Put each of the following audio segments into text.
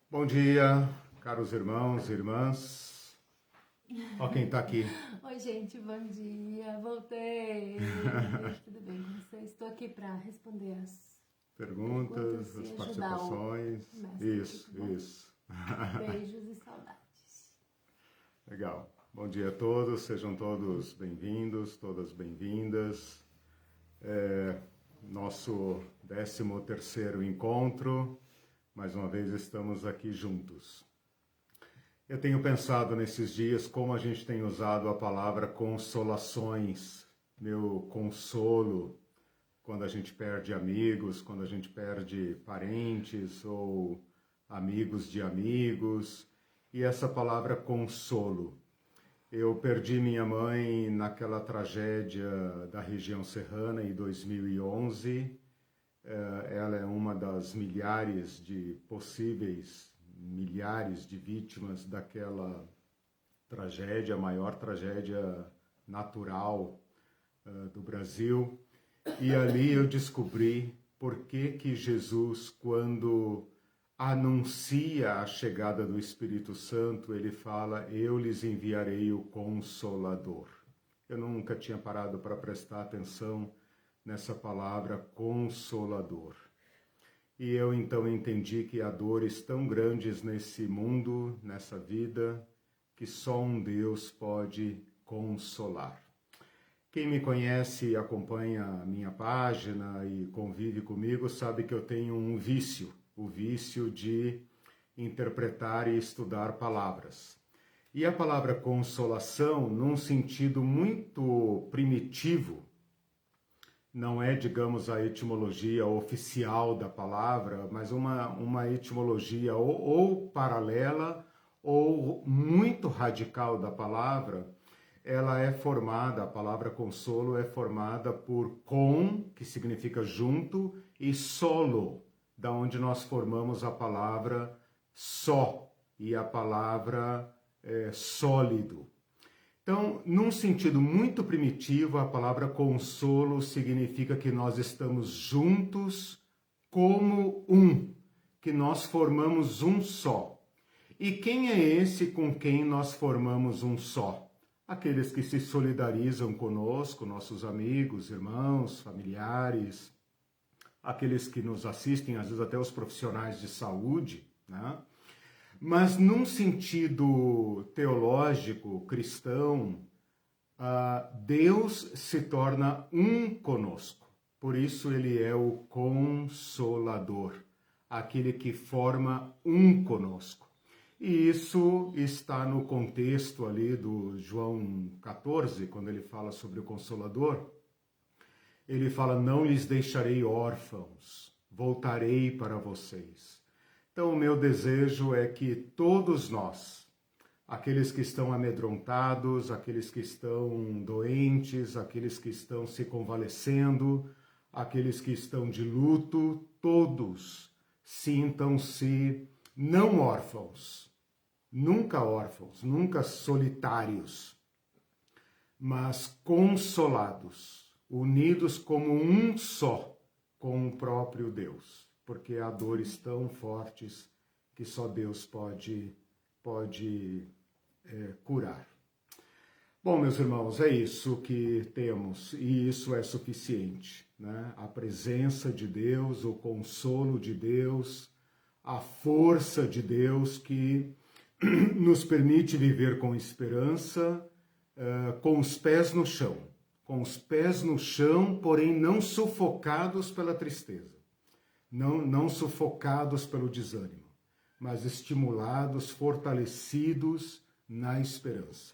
Bom dia, caros irmãos e irmãs. Ó quem está aqui. Oi, gente, bom dia. Voltei. Tudo bem com vocês? Estou aqui para responder as Perguntas, perguntas as e ajudar o participações. mestre aqui, Isso, tá bom? isso. Beijos e saudades. Legal. Bom dia a todos, sejam todos bem-vindos, todas bem-vindas. Nosso 13º encontro, mais uma vez estamos aqui juntos. Eu tenho pensado nesses dias como a gente tem usado a palavra consolações, meu consolo, quando a gente perde amigos, quando a gente perde parentes ou amigos de amigos, e essa palavra consolo. Eu perdi minha mãe naquela tragédia da região serrana em 2011. Ela é uma das milhares de possíveis milhares de vítimas daquela tragédia, a maior tragédia natural do Brasil. E ali eu descobri por que Jesus, quando anuncia a chegada do Espírito Santo, ele fala: eu lhes enviarei o Consolador. Eu nunca tinha parado para prestar atenção nessa palavra Consolador. E eu então entendi que há dores tão grandes nesse mundo, nessa vida, que só um Deus pode consolar. Quem me conhece e acompanha a minha página e convive comigo sabe que eu tenho um vício, o vício de interpretar e estudar palavras. E a palavra consolação, num sentido muito primitivo, não é, digamos, a etimologia oficial da palavra, mas uma etimologia ou paralela ou muito radical da palavra. Ela é formada, a palavra consolo é formada por com, que significa junto, e solo, da onde nós formamos a palavra só e a palavra sólido. Então, num sentido muito primitivo, a palavra consolo significa que nós estamos juntos como um, que nós formamos um só. E quem é esse com quem nós formamos um só? Aqueles que se solidarizam conosco, nossos amigos, irmãos, familiares, aqueles que nos assistem, às vezes até os profissionais de saúde, né? Mas num sentido teológico, cristão, Deus se torna um conosco. Por isso ele é o Consolador, aquele que forma um conosco. E isso está no contexto ali do João 14, quando ele fala sobre o Consolador. Ele fala: não lhes deixarei órfãos, voltarei para vocês. Então, o meu desejo é que todos nós, aqueles que estão amedrontados, aqueles que estão doentes, aqueles que estão se convalescendo, aqueles que estão de luto, todos sintam-se não órfãos, nunca solitários, mas consolados, unidos como um só com o próprio Deus. Porque há dores tão fortes que só Deus pode curar. Bom, meus irmãos, é isso que temos e isso é suficiente, né? A presença de Deus, o consolo de Deus, a força de Deus que nos permite viver com esperança, com os pés no chão. Com os pés no chão, porém não sufocados pela tristeza. Não sufocados pelo desânimo, mas estimulados, fortalecidos na esperança.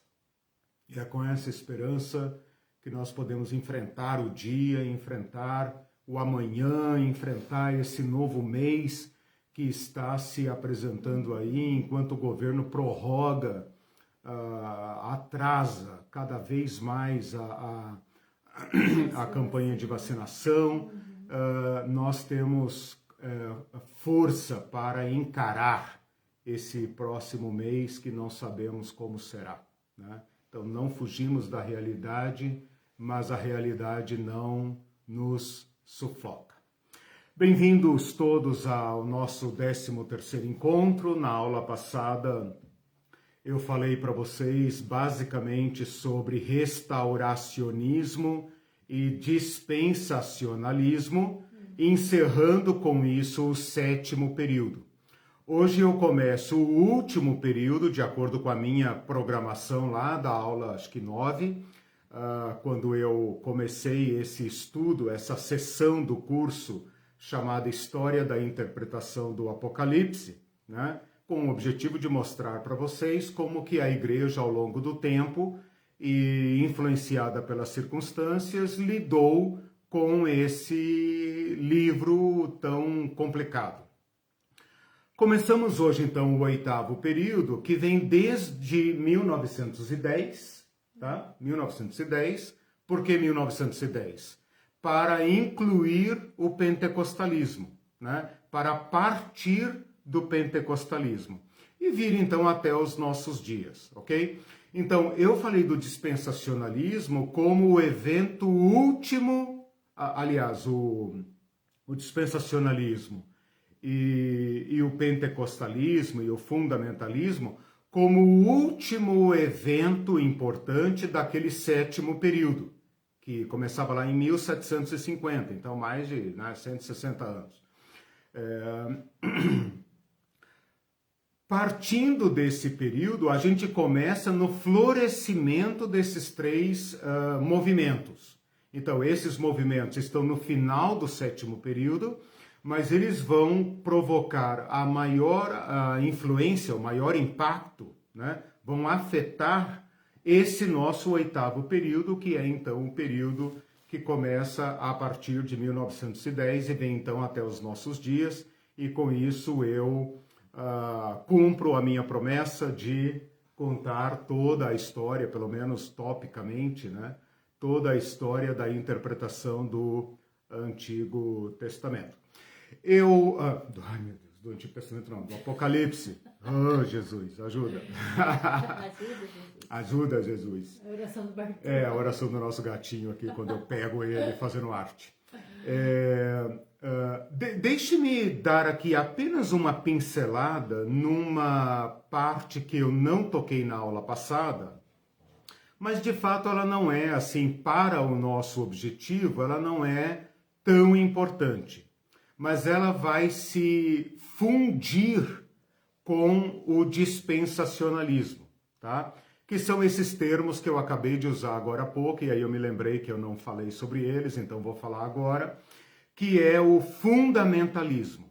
E é com essa esperança que nós podemos enfrentar o dia, enfrentar o amanhã, enfrentar esse novo mês que está se apresentando aí, enquanto o governo prorroga, atrasa cada vez mais a campanha de vacinação. Nós temos força para encarar esse próximo mês que não sabemos como será, né? Então não fugimos da realidade, mas a realidade não nos sufoca. Bem-vindos todos ao nosso 13º encontro. Na aula passada eu falei para vocês basicamente sobre restauracionismo e dispensacionalismo, encerrando com isso o 7º período. Hoje eu começo o último período, de acordo com a minha programação lá da aula, acho que 9, quando eu comecei esse estudo, essa sessão do curso chamada História da Interpretação do Apocalipse, né? Com o objetivo de mostrar para vocês como que a igreja, ao longo do tempo, e influenciada pelas circunstâncias, lidou com esse livro tão complicado. Começamos hoje, então, o 8º período, que vem desde 1910, tá? 1910. Por que 1910? Para incluir o pentecostalismo, né? Para partir do pentecostalismo e vir então até os nossos dias, ok? Então, eu falei do dispensacionalismo como o evento último, aliás, o dispensacionalismo e o pentecostalismo e o fundamentalismo como o último evento importante daquele 7º período, que começava lá em 1750, então mais de 160 anos. Partindo desse período, a gente começa no florescimento desses 3 movimentos. Então, esses movimentos estão no final do 7º período, mas eles vão provocar a maior influência, o maior impacto, né? Vão afetar esse nosso 8º período, que é então o período que começa a partir de 1910 e vem então até os nossos dias, e com isso eu cumpro a minha promessa de contar toda a história, pelo menos topicamente, né? Toda a história da interpretação do Antigo Testamento. Ai meu Deus, do Antigo Testamento não, do Apocalipse. Oh, Jesus, ajuda. Ajuda, Jesus. A oração do Bartô. É, a oração do nosso gatinho aqui, quando eu pego ele fazendo arte. Deixe-me dar aqui apenas uma pincelada numa parte que eu não toquei na aula passada, mas de fato ela não é, assim, para o nosso objetivo, ela não é tão importante. Mas ela vai se fundir com o dispensacionalismo, tá? Que são esses termos que eu acabei de usar agora há pouco, e aí eu me lembrei que eu não falei sobre eles, então vou falar agora, que é o fundamentalismo.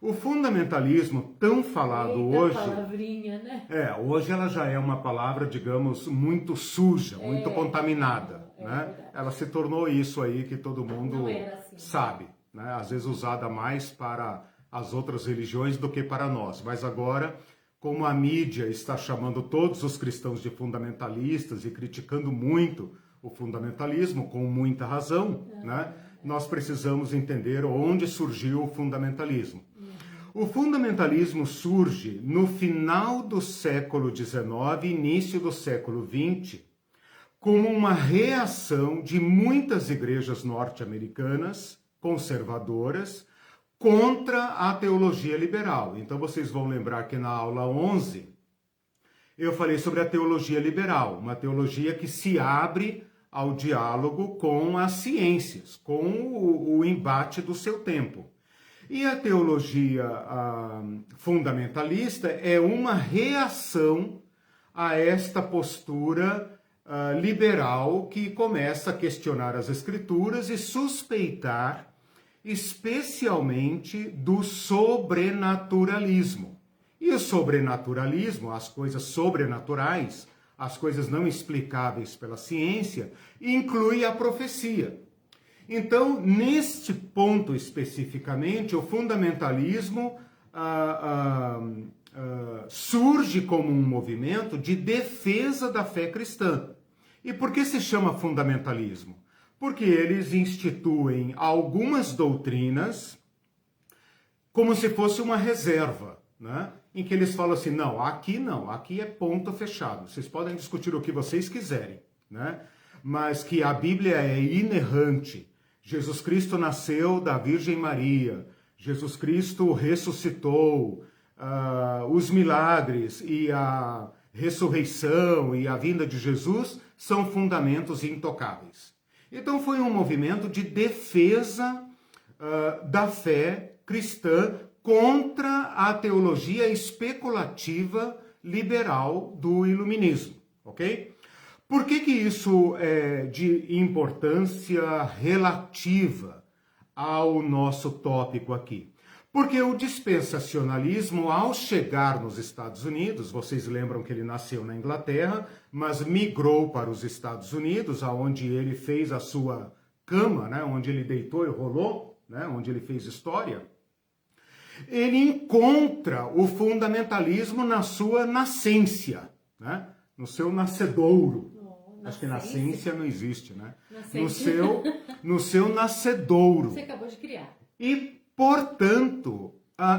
O fundamentalismo, tão falado hoje... palavrinha, né? Hoje ela já é uma palavra, digamos, muito suja, muito contaminada, né? Verdade. Ela se tornou isso aí que todo mundo Não era assim, sabe, né? Às vezes usada mais para as outras religiões do que para nós. Mas agora, como a mídia está chamando todos os cristãos de fundamentalistas e criticando muito o fundamentalismo, com muita razão, né? Nós precisamos entender onde surgiu o fundamentalismo. O fundamentalismo surge no final do século XIX e início do século XX, como uma reação de muitas igrejas norte-americanas, conservadoras, contra a teologia liberal. Então vocês vão lembrar que na aula 11 eu falei sobre a teologia liberal, uma teologia que se abre ao diálogo com as ciências, com o embate do seu tempo. E a teologia fundamentalista é uma reação a esta postura liberal que começa a questionar as escrituras e suspeitar especialmente do sobrenaturalismo. E o sobrenaturalismo, as coisas sobrenaturais, as coisas não explicáveis pela ciência, inclui a profecia. Então, neste ponto especificamente, o fundamentalismo surge como um movimento de defesa da fé cristã. E por que se chama fundamentalismo? Porque eles instituem algumas doutrinas como se fosse uma reserva, né? Em que eles falam assim, não, aqui é ponto fechado. Vocês podem discutir o que vocês quiserem, né? Mas que a Bíblia é inerrante, Jesus Cristo nasceu da Virgem Maria, Jesus Cristo ressuscitou, os milagres e a ressurreição e a vinda de Jesus são fundamentos intocáveis. Então foi um movimento de defesa da fé cristã contra a teologia especulativa liberal do iluminismo, ok? Por que isso é de importância relativa ao nosso tópico aqui? Porque o dispensacionalismo, ao chegar nos Estados Unidos, vocês lembram que ele nasceu na Inglaterra, mas migrou para os Estados Unidos, onde ele fez a sua cama, né, onde ele deitou e rolou, né, onde ele fez história. Ele encontra o fundamentalismo na sua nascência, né, no seu nascedouro. Acho que nascência não existe, né? No seu nascedouro. Você acabou de criar. E, portanto,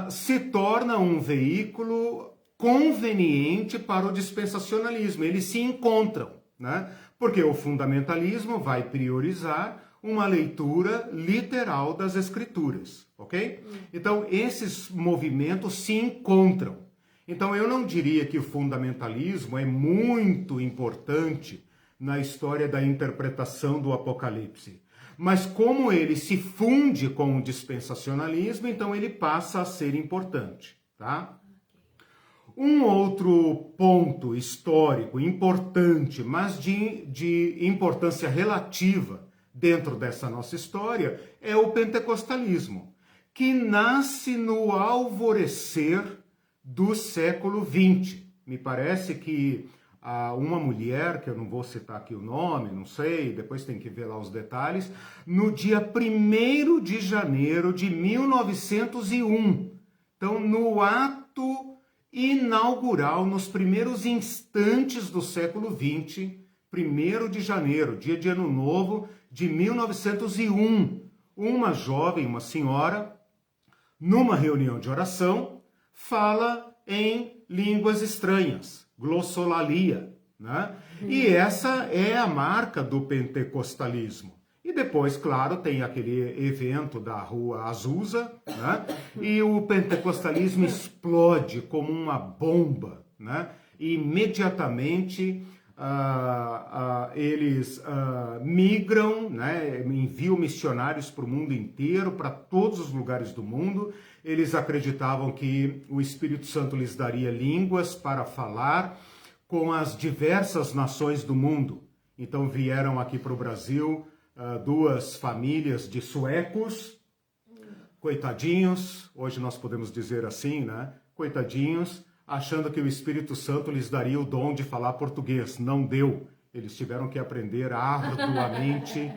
se torna um veículo conveniente para o dispensacionalismo. Eles se encontram, né? Porque o fundamentalismo vai priorizar uma leitura literal das Escrituras, ok? Então, esses movimentos se encontram. Então, eu não diria que o fundamentalismo é muito importante na história da interpretação do Apocalipse. Mas como ele se funde com o dispensacionalismo, então ele passa a ser importante, tá? Um outro ponto histórico importante, mas de importância relativa dentro dessa nossa história, é o pentecostalismo, que nasce no alvorecer do século XX. Me parece que uma mulher, que eu não vou citar aqui o nome, não sei, depois tem que ver lá os detalhes, no dia 1º de janeiro de 1901. Então, no ato inaugural, nos primeiros instantes do século XX, 1º de janeiro, dia de Ano Novo de 1901, uma jovem, uma senhora, numa reunião de oração, fala em línguas estranhas, glossolalia, né? E essa é a marca do pentecostalismo. E depois, claro, tem aquele evento da Rua Azusa, né? E o pentecostalismo explode como uma bomba, né? E imediatamente eles migram, né? Enviam missionários para o mundo inteiro, para todos os lugares do mundo. Eles acreditavam que o Espírito Santo lhes daria línguas para falar com as diversas nações do mundo. Então vieram aqui para o Brasil 2 famílias de suecos, coitadinhos, hoje nós podemos dizer assim, né? Coitadinhos, achando que o Espírito Santo lhes daria o dom de falar português. Não deu. Eles tiveram que aprender arduamente,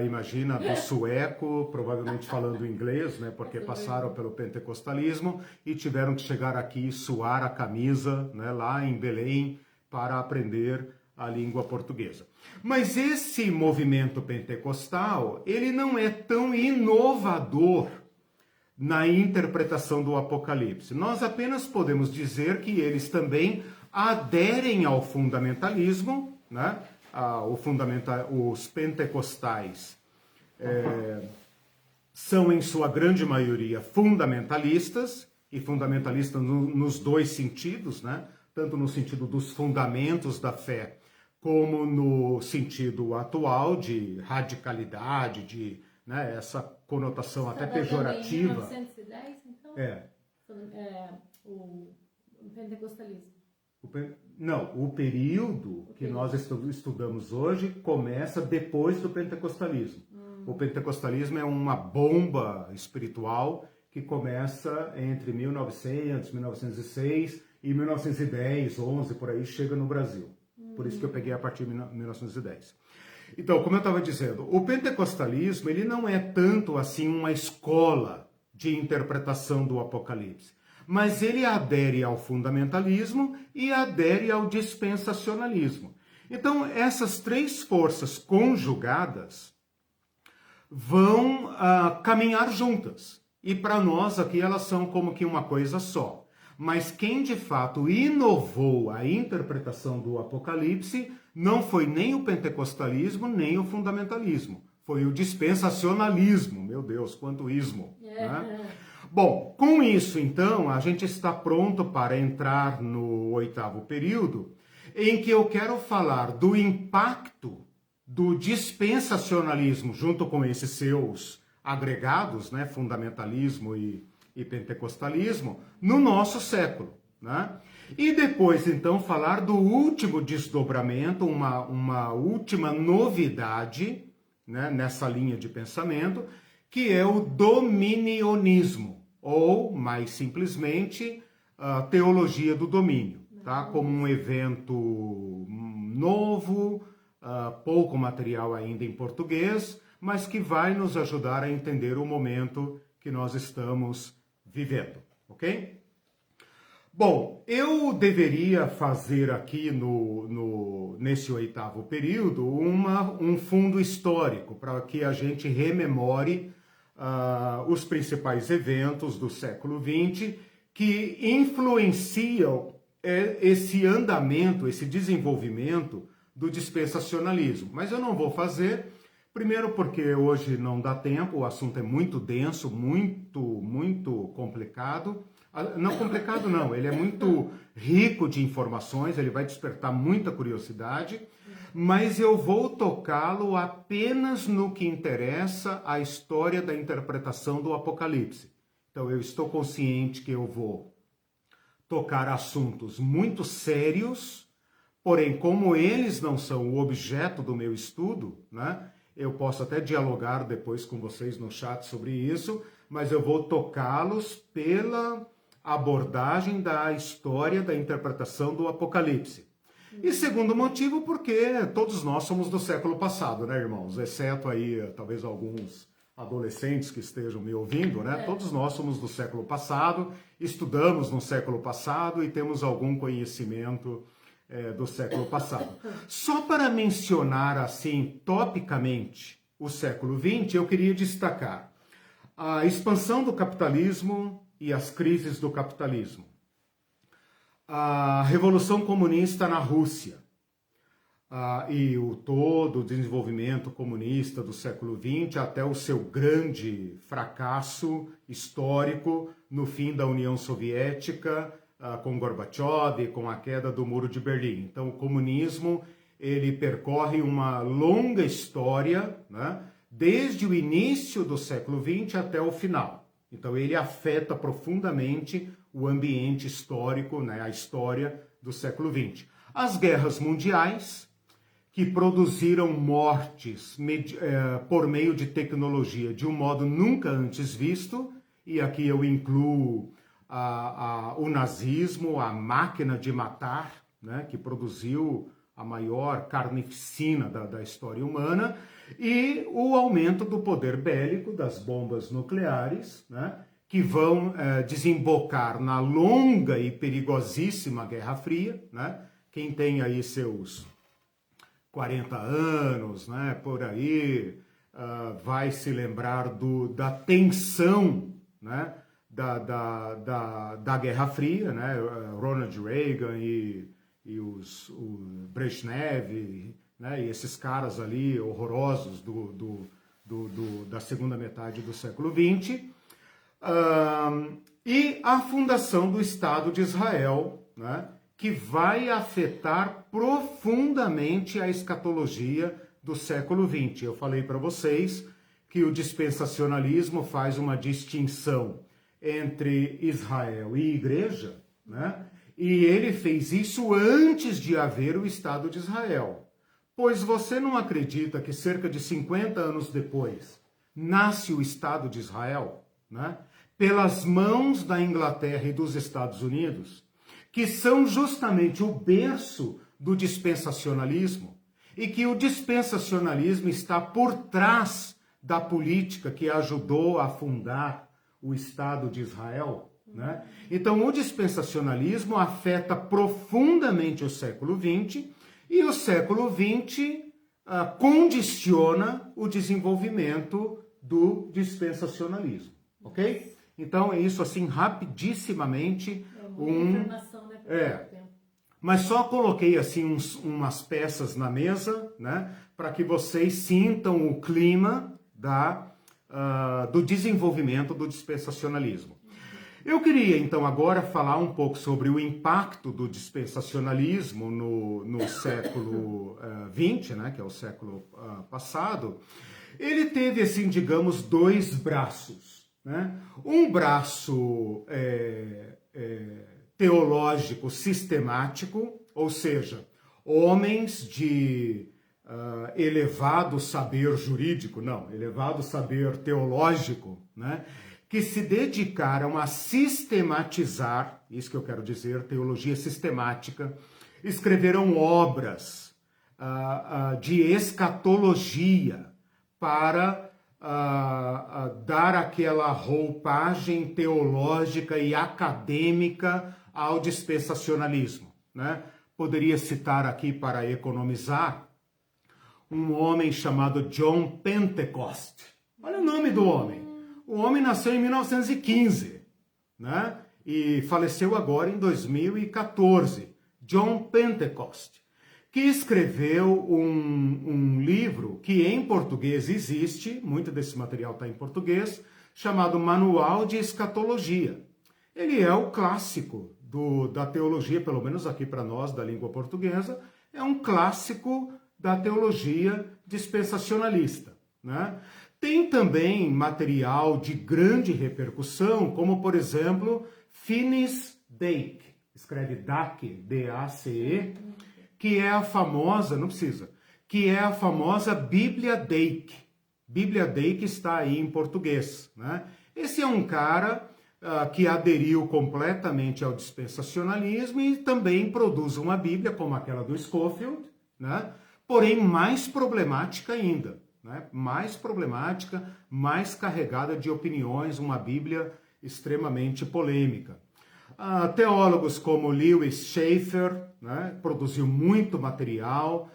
imagina, do sueco, provavelmente falando inglês, né? Porque passaram pelo pentecostalismo e tiveram que chegar aqui e suar a camisa, né? Lá em Belém para aprender a língua portuguesa. Mas esse movimento pentecostal, ele não é tão inovador na interpretação do Apocalipse. Nós apenas podemos dizer que eles também aderem ao fundamentalismo, né? Os pentecostais são, em sua grande maioria, fundamentalistas, e fundamentalistas nos 2 sentidos, né? Tanto no sentido dos fundamentos da fé, como no sentido atual de radicalidade, de, né, essa conotação até pejorativa. 1910, então? O pentecostalismo. Não, o período que nós estudamos hoje começa depois do pentecostalismo. O pentecostalismo é uma bomba espiritual que começa entre 1900, 1906 e 1910, 11, por aí, chega no Brasil. Por isso que eu peguei a partir de 1910. Então, como eu estava dizendo, o pentecostalismo ele não é tanto assim uma escola de interpretação do Apocalipse, mas ele adere ao fundamentalismo e adere ao dispensacionalismo. Então, essas 3 forças conjugadas vão caminhar juntas. E para nós aqui elas são como que uma coisa só. Mas quem de fato inovou a interpretação do Apocalipse não foi nem o pentecostalismo, nem o fundamentalismo. foi o dispensacionalismo. Meu Deus, quanto ismo! Né? Bom, com isso, então, a gente está pronto para entrar no 8º período, em que eu quero falar do impacto do dispensacionalismo, junto com esses seus agregados, né, fundamentalismo e pentecostalismo, no nosso século. Né? E depois, então, falar do último desdobramento, uma última novidade, né, nessa linha de pensamento, que é o dominionismo, ou, mais simplesmente, a teologia do domínio, tá? Como um evento novo, pouco material ainda em português, mas que vai nos ajudar a entender o momento que nós estamos vivendo, ok? Bom, eu deveria fazer aqui nesse 8º período um fundo histórico para que a gente rememore os principais eventos do século XX que influenciam esse andamento, esse desenvolvimento do dispensacionalismo. Mas eu não vou fazer, primeiro porque hoje não dá tempo, o assunto é muito denso, muito complicado. Não complicado não, ele é muito rico de informações, ele vai despertar muita curiosidade, mas eu vou tocá-lo apenas no que interessa à história da interpretação do Apocalipse. Então eu estou consciente que eu vou tocar assuntos muito sérios, porém como eles não são o objeto do meu estudo, né, eu posso até dialogar depois com vocês no chat sobre isso, mas eu vou tocá-los pela abordagem da história da interpretação do Apocalipse. E segundo motivo, porque todos nós somos do século passado, né, irmãos? Exceto aí, talvez alguns adolescentes que estejam me ouvindo, né? Todos nós somos do século passado, estudamos no século passado e temos algum conhecimento do século passado. Só para mencionar, assim, topicamente, o século XX, eu queria destacar a expansão do capitalismo e as crises do capitalismo. A Revolução Comunista na Rússia e todo o desenvolvimento comunista do século XX até o seu grande fracasso histórico no fim da União Soviética, com Gorbachev e com a queda do Muro de Berlim. Então o comunismo ele percorre uma longa história, né, desde o início do século XX até o final. Então ele afeta profundamente o ambiente histórico, né, a história do século XX. As guerras mundiais, que produziram mortes por meio de tecnologia de um modo nunca antes visto, e aqui eu incluo o nazismo, a máquina de matar, né, que produziu a maior carnificina da história humana, e o aumento do poder bélico das bombas nucleares, né, que vão desembocar na longa e perigosíssima Guerra Fria, né? Quem tem aí seus 40 anos, né, por aí, vai se lembrar da tensão, né, da Guerra Fria, né? Ronald Reagan e o Brezhnev, né, e esses caras ali horrorosos da segunda metade do século XX. E a fundação do Estado de Israel, né, que vai afetar profundamente a escatologia do século XX. Eu falei para vocês que o dispensacionalismo faz uma distinção entre Israel e igreja, né, e ele fez isso antes de haver o Estado de Israel. Pois você não acredita que cerca de 50 anos depois nasce o Estado de Israel, né? Pelas mãos da Inglaterra e dos Estados Unidos, que são justamente o berço do dispensacionalismo, e que o dispensacionalismo está por trás da política que ajudou a fundar o Estado de Israel, né? Então o dispensacionalismo afeta profundamente o século XX, e o século XX condiciona o desenvolvimento do dispensacionalismo, ok? Então é isso assim, rapidissimamente. Informação, né? mas só coloquei assim umas peças na mesa, né, para que vocês sintam o clima do desenvolvimento do dispensacionalismo. Eu queria, então, agora falar um pouco sobre o impacto do dispensacionalismo no século XX, né, que é o século passado. Ele teve, assim, digamos, dois braços, né? Um braço teológico sistemático, ou seja, homens de elevado saber jurídico, não, elevado saber teológico, né? Que se dedicaram a sistematizar, isso que eu quero dizer, teologia sistemática, escreveram obras de escatologia para dar aquela roupagem teológica e acadêmica ao dispensacionalismo, né? Poderia citar aqui, para economizar, um homem chamado John Pentecost. Olha o nome do homem. O homem nasceu em 1915, né? E faleceu agora em 2014. John Pentecost, que escreveu um livro que em português existe, muito desse material está em português, chamado Manual de Escatologia. Ele é o clássico da teologia, pelo menos aqui para nós, da língua portuguesa, é um clássico da teologia dispensacionalista, né? Tem também material de grande repercussão, como, por exemplo, Finis Dake, escreve Dace, D-A-C-E, que é a famosa, não precisa, que é a famosa Bíblia Dake. Bíblia Dake está aí em português, né? Esse é um cara que aderiu completamente ao dispensacionalismo e também produz uma Bíblia, como aquela do Scofield, né? Porém mais problemática ainda, né? Mais problemática, mais carregada de opiniões, uma Bíblia extremamente polêmica. Teólogos como Lewis Schaeffer, né, produziu muito material.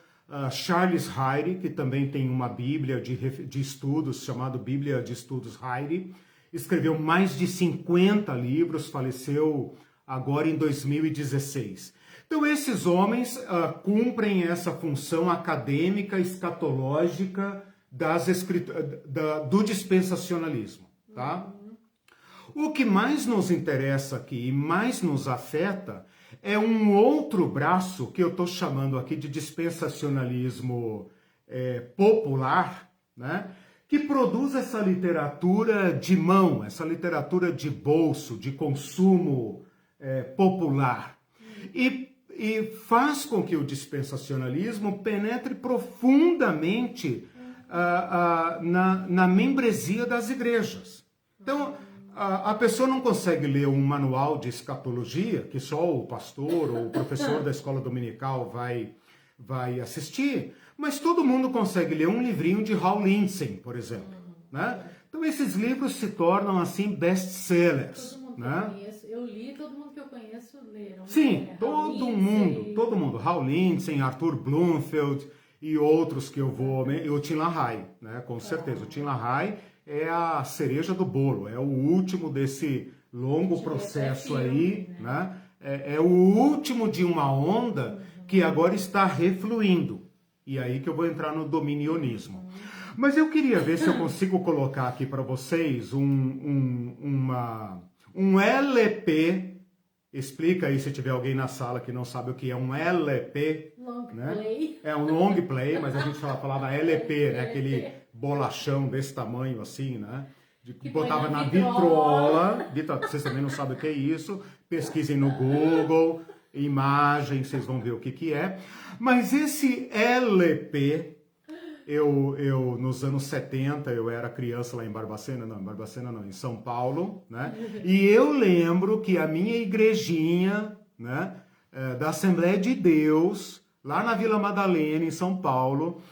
Charles Hyde, que também tem uma Bíblia de estudos, chamada Bíblia de Estudos Hyde, escreveu mais de 50 livros, faleceu agora em 2016. Então esses homens cumprem essa função acadêmica, escatológica do dispensacionalismo, tá? O que mais nos interessa aqui e mais nos afeta é um outro braço que eu estou chamando aqui de dispensacionalismo popular, né? Que produz essa literatura de mão, essa literatura de bolso, de consumo popular. E faz com que o dispensacionalismo penetre profundamente na membresia das igrejas. Então, a pessoa não consegue ler um manual de escatologia, que só o pastor ou o professor da escola dominical vai assistir, mas todo mundo consegue ler um livrinho de Hal Lindsey, por exemplo, né? Então esses livros se tornam assim best-sellers, todo mundo né? que eu conheço, eu li, todo mundo que eu conheço leram. Sim, né? todo mundo. Hal Lindsey, Arthur Bloomfield e outros que eu vou... O Tim LaHaye, né? Com certeza. O Tim LaHaye é a cereja do bolo, é o último desse longo processo aí, né? É o último de uma onda que agora está refluindo. E aí que eu vou entrar no dominionismo. Mas eu queria ver se eu consigo colocar aqui para vocês um LP. Explica aí se tiver alguém na sala que não sabe o que é um LP. Long né? play. É um long play, mas a gente falava LP, né? Aquele bolachão desse tamanho assim, né? Que botava na vitrola. Vocês também não sabem o que é isso. Pesquisem no Google, imagem, vocês vão ver o que é. Mas esse LP, eu nos anos 70, eu era criança lá em Barbacena, não, em São Paulo, né? E eu lembro que a minha igrejinha, né, da Assembleia de Deus, lá na Vila Madalena, em São Paulo,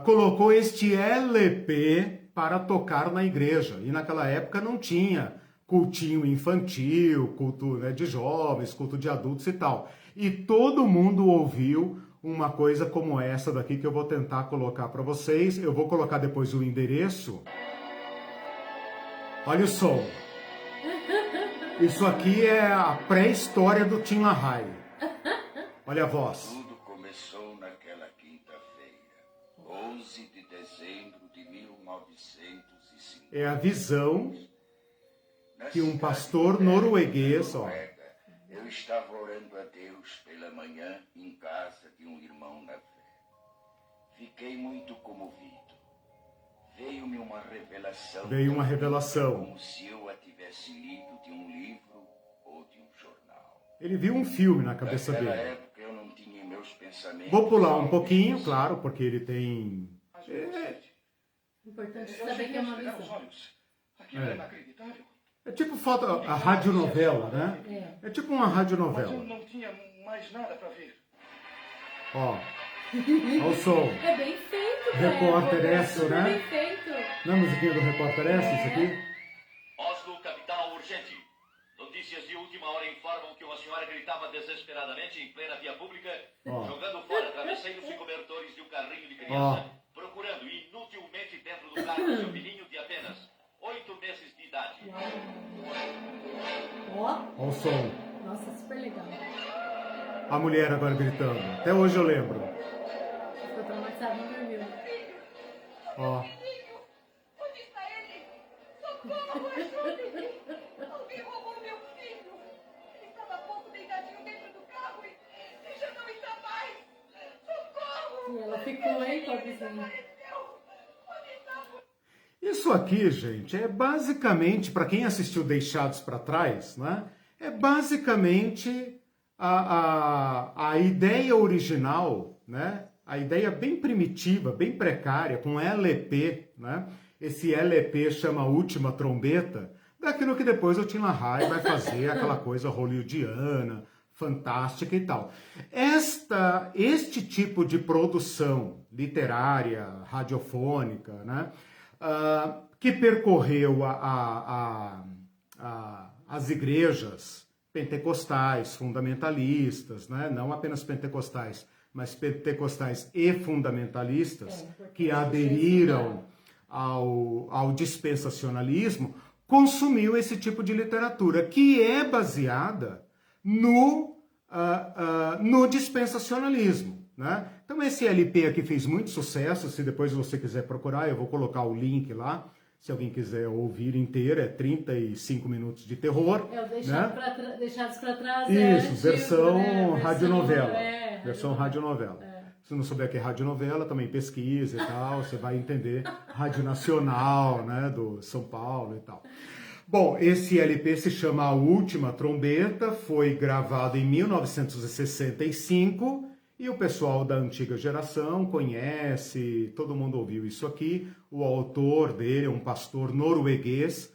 colocou este LP para tocar na igreja. E naquela época não tinha cultinho infantil, culto, né, de jovens, culto de adultos e tal. E todo mundo ouviu uma coisa como essa daqui que eu vou tentar colocar para vocês. Eu vou colocar depois o endereço. Olha o som. Isso aqui é a pré-história do Tim LaHaye. Olha a voz. Tudo começou naquela quinta-feira, 11 de dezembro de 1950. É a visão Na que um cidade pastor de Bergen, norueguês, na ó. Noruega, eu estava orando a Deus pela manhã em casa de um irmão na fé. Fiquei muito comovido. Veio-me uma revelação. Veio uma revelação. Como se eu a tivesse lido de um livro ou de um jornal. Ele viu um filme na cabeça Naquela dele. época eu não tinha em meus pensamentos. Vou pular um pouquinho, claro, porque ele tem... Importante saber que é uma visão. Aquilo é inacreditável. É tipo foto, a radionovela, né? É tipo uma Mas eu radionovela. não tinha mais nada para ver. Ó, ó o som. É bem feito, Repórter é Esso, super né? bem feito. Não é a musiquinha do Repórter S, isso aqui? Oslo, capital urgente. Notícias de última hora informam que uma senhora gritava desesperadamente em plena via pública, Ó. jogando fora travesseiros e cobertores de um carrinho de criança, Ó. procurando inutilmente dentro do carro seu filhinho de apenas 8 meses de idade. Ó, Ó o som. nossa, super legal. A mulher agora gritando. Até hoje eu lembro. Ficou traumatizado, não dormiu. Ó. Onde está ele? Socorro, ajude-me! Alguém roubou meu filho! Ele estava há pouco deitadinho dentro do carro e já não está mais! Socorro! E ela ficou, hein, pobrezinha. Desapareceu! Onde está? Isso aqui, gente, é basicamente, para quem assistiu Deixados para Trás, né? É basicamente a ideia original, né? A ideia bem primitiva, bem precária, com LP, né? Esse LP chama Última Trombeta, daquilo que depois o Tim LaHaye vai fazer, aquela coisa hollywoodiana, fantástica e tal. Este tipo de produção literária, radiofônica, né? Que percorreu as igrejas pentecostais, fundamentalistas, né? Não apenas pentecostais, mas pentecostais e fundamentalistas, que aderiram ao dispensacionalismo, consumiu esse tipo de literatura, que é baseada no dispensacionalismo, né? Então esse LP aqui fez muito sucesso, se depois você quiser procurar, eu vou colocar o link lá, se alguém quiser ouvir inteiro, é 35 minutos de terror. É o né? Deixados pra Trás. Isso, antigo, versão né? radionovela. É, Versão radionovela. Se não souber o que é radionovela, também pesquisa e tal, você vai entender. Rádio Nacional, né, do São Paulo e tal. Bom, esse LP se chama A Última Trombeta, foi gravado em 1965 e o pessoal da antiga geração conhece, todo mundo ouviu isso aqui. O autor dele é um pastor norueguês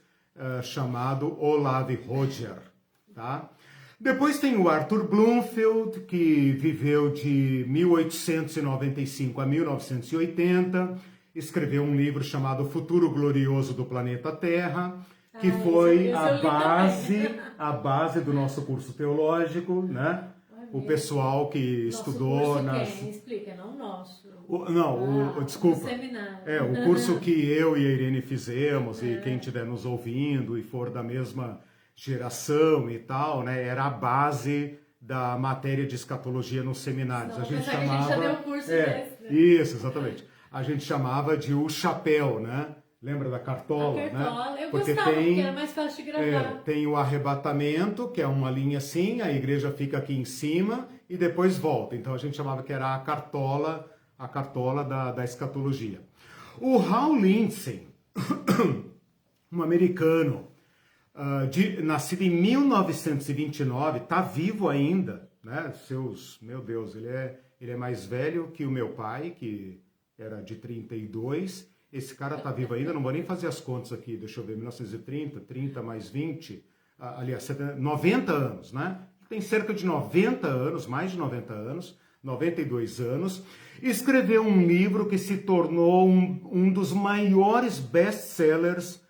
chamado Olav Roger, tá? Depois tem o Arthur Bloomfield, que viveu de 1895 a 1980, escreveu um livro chamado O Futuro Glorioso do Planeta Terra, que foi a base do nosso curso teológico, né? O pessoal que estudou nas... Quem? Explica, não o nosso. Desculpa. O seminário. O curso que eu e a Irene fizemos, e quem estiver nos ouvindo e for da mesma geração e tal, né? Era a base da matéria de escatologia nos seminários. Não, a gente que a gente já deu curso desse, né? Isso, exatamente. A gente chamava de o chapéu, né? Lembra da cartola, A cartola, né? eu gostava, porque era mais fácil de gravar. Tem o arrebatamento, que é uma linha assim, a igreja fica aqui em cima e depois volta. Então a gente chamava que era a cartola da escatologia. O Hal Lindsey, um americano, nascido em 1929, está vivo ainda, né? Meu Deus, ele é mais velho que o meu pai, que era de 32. Esse cara está vivo ainda, não vou nem fazer as contas aqui, deixa eu ver, 1930, 30 mais 20, aliás, 90 anos, né? Tem cerca de 90 anos, mais de 90 anos, 92 anos, escreveu um livro que se tornou um dos maiores best-sellers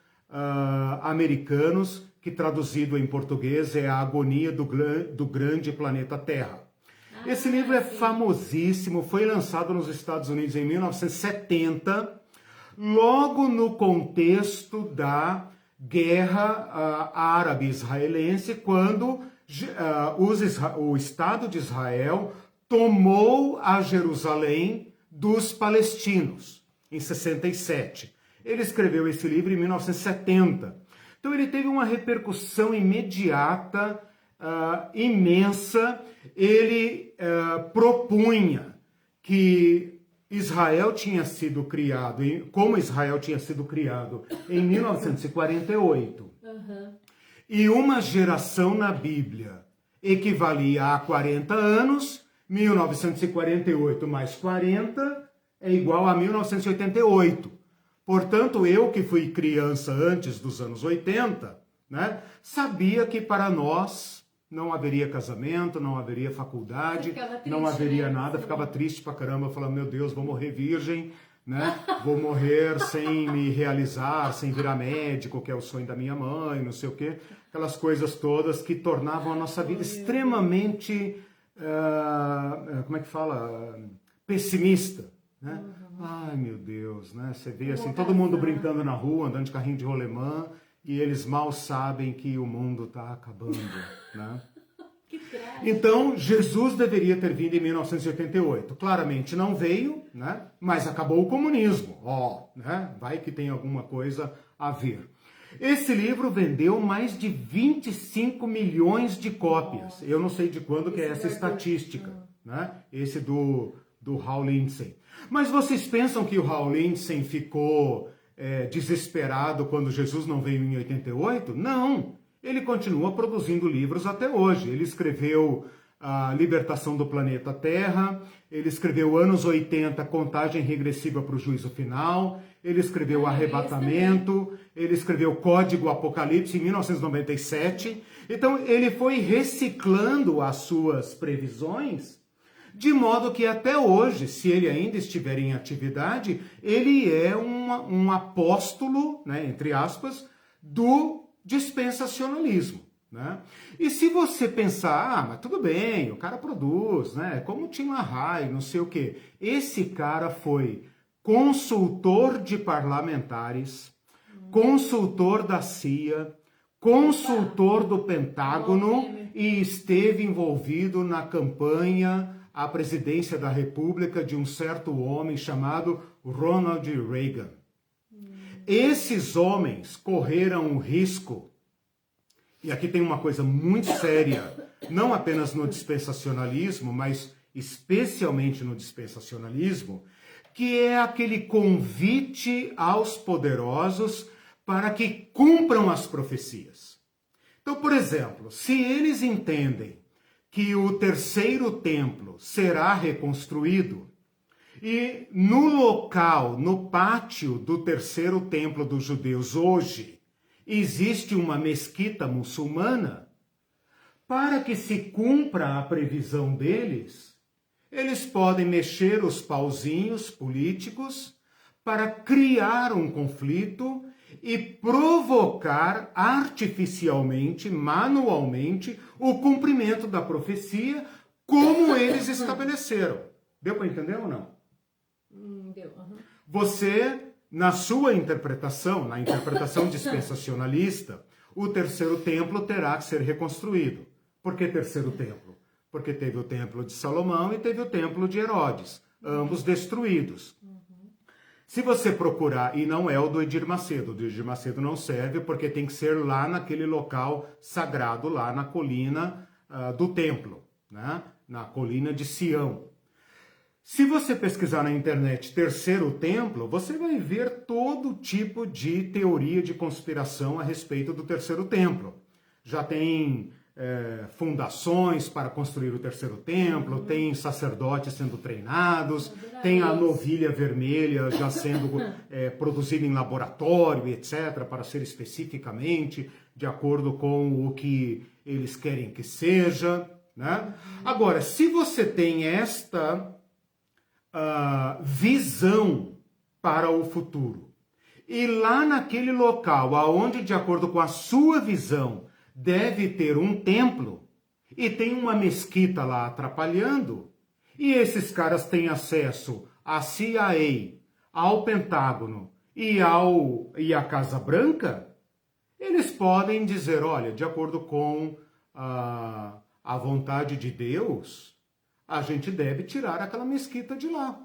americanos, que traduzido em português é A Agonia do Grande Planeta Terra. Esse livro é famosíssimo, foi lançado nos Estados Unidos em 1970, logo no contexto da guerra árabe-israelense, quando o Estado de Israel tomou a Jerusalém dos palestinos, em 67. Ele escreveu esse livro em 1970. Então ele teve uma repercussão imediata, imensa. Ele propunha que Israel tinha sido criado, como Israel tinha sido criado em 1948, e uma geração na Bíblia equivalia a 40 anos, 1948 mais 40 é igual a 1988. Portanto, eu que fui criança antes dos anos 80, né, sabia que para nós não haveria casamento, não haveria faculdade, triste, não haveria né? nada, ficava triste pra caramba, falando, meu Deus, vou morrer virgem, né? Vou morrer sem me realizar, sem virar médico, que é o sonho da minha mãe, não sei o quê. Aquelas coisas todas que tornavam a nossa vida extremamente, como é que fala? Pessimista, né? Ai, meu Deus, né? Você vê assim, todo mundo brincando na rua, andando de carrinho de rolemã, e eles mal sabem que o mundo está acabando, né? Que trágico. Então, Jesus deveria ter vindo em 1988. Claramente não veio, né? Mas acabou o comunismo. Né? Vai que tem alguma coisa a ver. Esse livro vendeu mais de 25 milhões de cópias. Eu não sei de quando que é essa estatística, né? Esse do Hal Lindsey. Mas vocês pensam que o Hal Lindsey ficou desesperado quando Jesus não veio em 88? Não! Ele continua produzindo livros até hoje. Ele escreveu A Libertação do Planeta Terra, ele escreveu Anos 80, Contagem Regressiva para o Juízo Final, ele escreveu Arrebatamento, ele escreveu Código Apocalipse em 1997. Então ele foi reciclando as suas previsões, de modo que até hoje, se ele ainda estiver em atividade, ele é um apóstolo, né, entre aspas, do dispensacionalismo, né? E se você pensar, mas tudo bem, o cara produz, né? Como Tim LaHaye, não sei o quê. Esse cara foi consultor de parlamentares, consultor da CIA, consultor do Pentágono e esteve envolvido na campanha à presidência da República de um certo homem chamado Ronald Reagan. Esses homens correram o risco, e aqui tem uma coisa muito séria, não apenas no dispensacionalismo, mas especialmente no dispensacionalismo, que é aquele convite aos poderosos para que cumpram as profecias. Então, por exemplo, se eles entendem que o terceiro templo será reconstruído, e no local, no pátio do terceiro templo dos judeus hoje, existe uma mesquita muçulmana, para que se cumpra a previsão deles, eles podem mexer os pauzinhos políticos para criar um conflito e provocar artificialmente, manualmente, o cumprimento da profecia como eles estabeleceram. Deu para entender ou não? Deu. Você, na sua interpretação, na interpretação dispensacionalista, o terceiro templo terá que ser reconstruído. Por que terceiro templo? Porque teve o templo de Salomão e teve o templo de Herodes, ambos destruídos. Se você procurar, e não é o do Edir Macedo, o do Edir Macedo não serve porque tem que ser lá naquele local sagrado, lá na colina do templo, né? Na colina de Sião. Se você pesquisar na internet terceiro templo, você vai ver todo tipo de teoria de conspiração a respeito do terceiro templo. Já tem fundações para construir o terceiro templo, tem sacerdotes sendo treinados, tem a novilha vermelha já sendo produzida em laboratório, etc., para ser especificamente de acordo com o que eles querem que seja, né? Agora, se você tem esta visão para o futuro, e lá naquele local, aonde de acordo com a sua visão deve ter um templo, e tem uma mesquita lá atrapalhando, e esses caras têm acesso à CIA, ao Pentágono e à Casa Branca, eles podem dizer, olha, de acordo com a vontade de Deus, a gente deve tirar aquela mesquita de lá.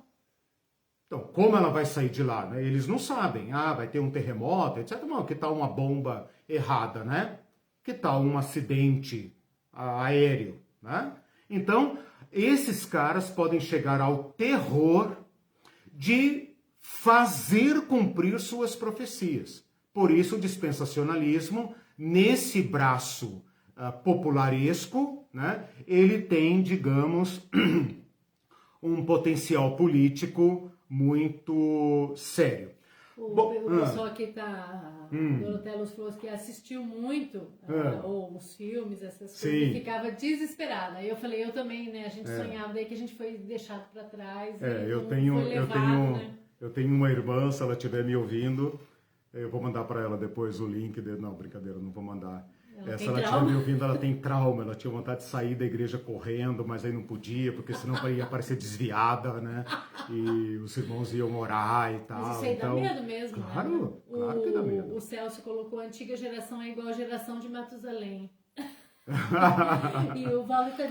Então, como ela vai sair de lá? Né? Eles não sabem. Ah, vai ter um terremoto, etc. Não, que tal uma bomba errada, né? Que tal um acidente aéreo, né? Então, esses caras podem chegar ao terror de fazer cumprir suas profecias. Por isso, o dispensacionalismo, nesse braço popularesco, né, ele tem, digamos, um potencial político muito sério. O pessoal aqui tá. Dorotelos falou que assistiu muito ou os filmes, essas coisas, e ficava desesperada. Aí eu falei, eu também, né? A gente sonhava, daí que a gente foi deixado para trás. Eu tenho uma irmã, se ela estiver me ouvindo, eu vou mandar para ela depois o link. Não, brincadeira, não vou mandar. Se ela estiver me ouvindo, ela tem trauma, ela tinha vontade de sair da igreja correndo, mas aí não podia, porque senão ia parecer desviada, né? E os irmãos iam orar e tal. Mas isso aí dá medo mesmo, claro, né? Claro que dá medo. O Celso colocou, a antiga geração é igual a geração de Matusalém. E o Valdo está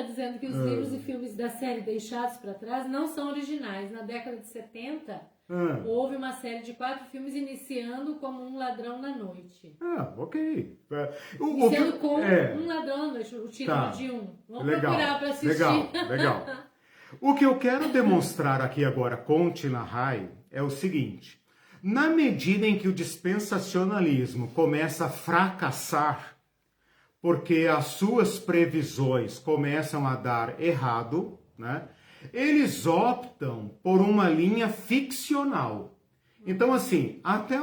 dizendo que os livros e filmes da série deixados para trás não são originais. Na década de 70... houve uma série de 4 filmes iniciando como Um Ladrão na Noite. Ok. Iniciando com Um Ladrão na Noite, o título de um. Vamos procurar para assistir. Legal. O que eu quero demonstrar aqui agora com Tinahai é o seguinte. Na medida em que o dispensacionalismo começa a fracassar, porque as suas previsões começam a dar errado, né? Eles optam por uma linha ficcional. Então, assim, até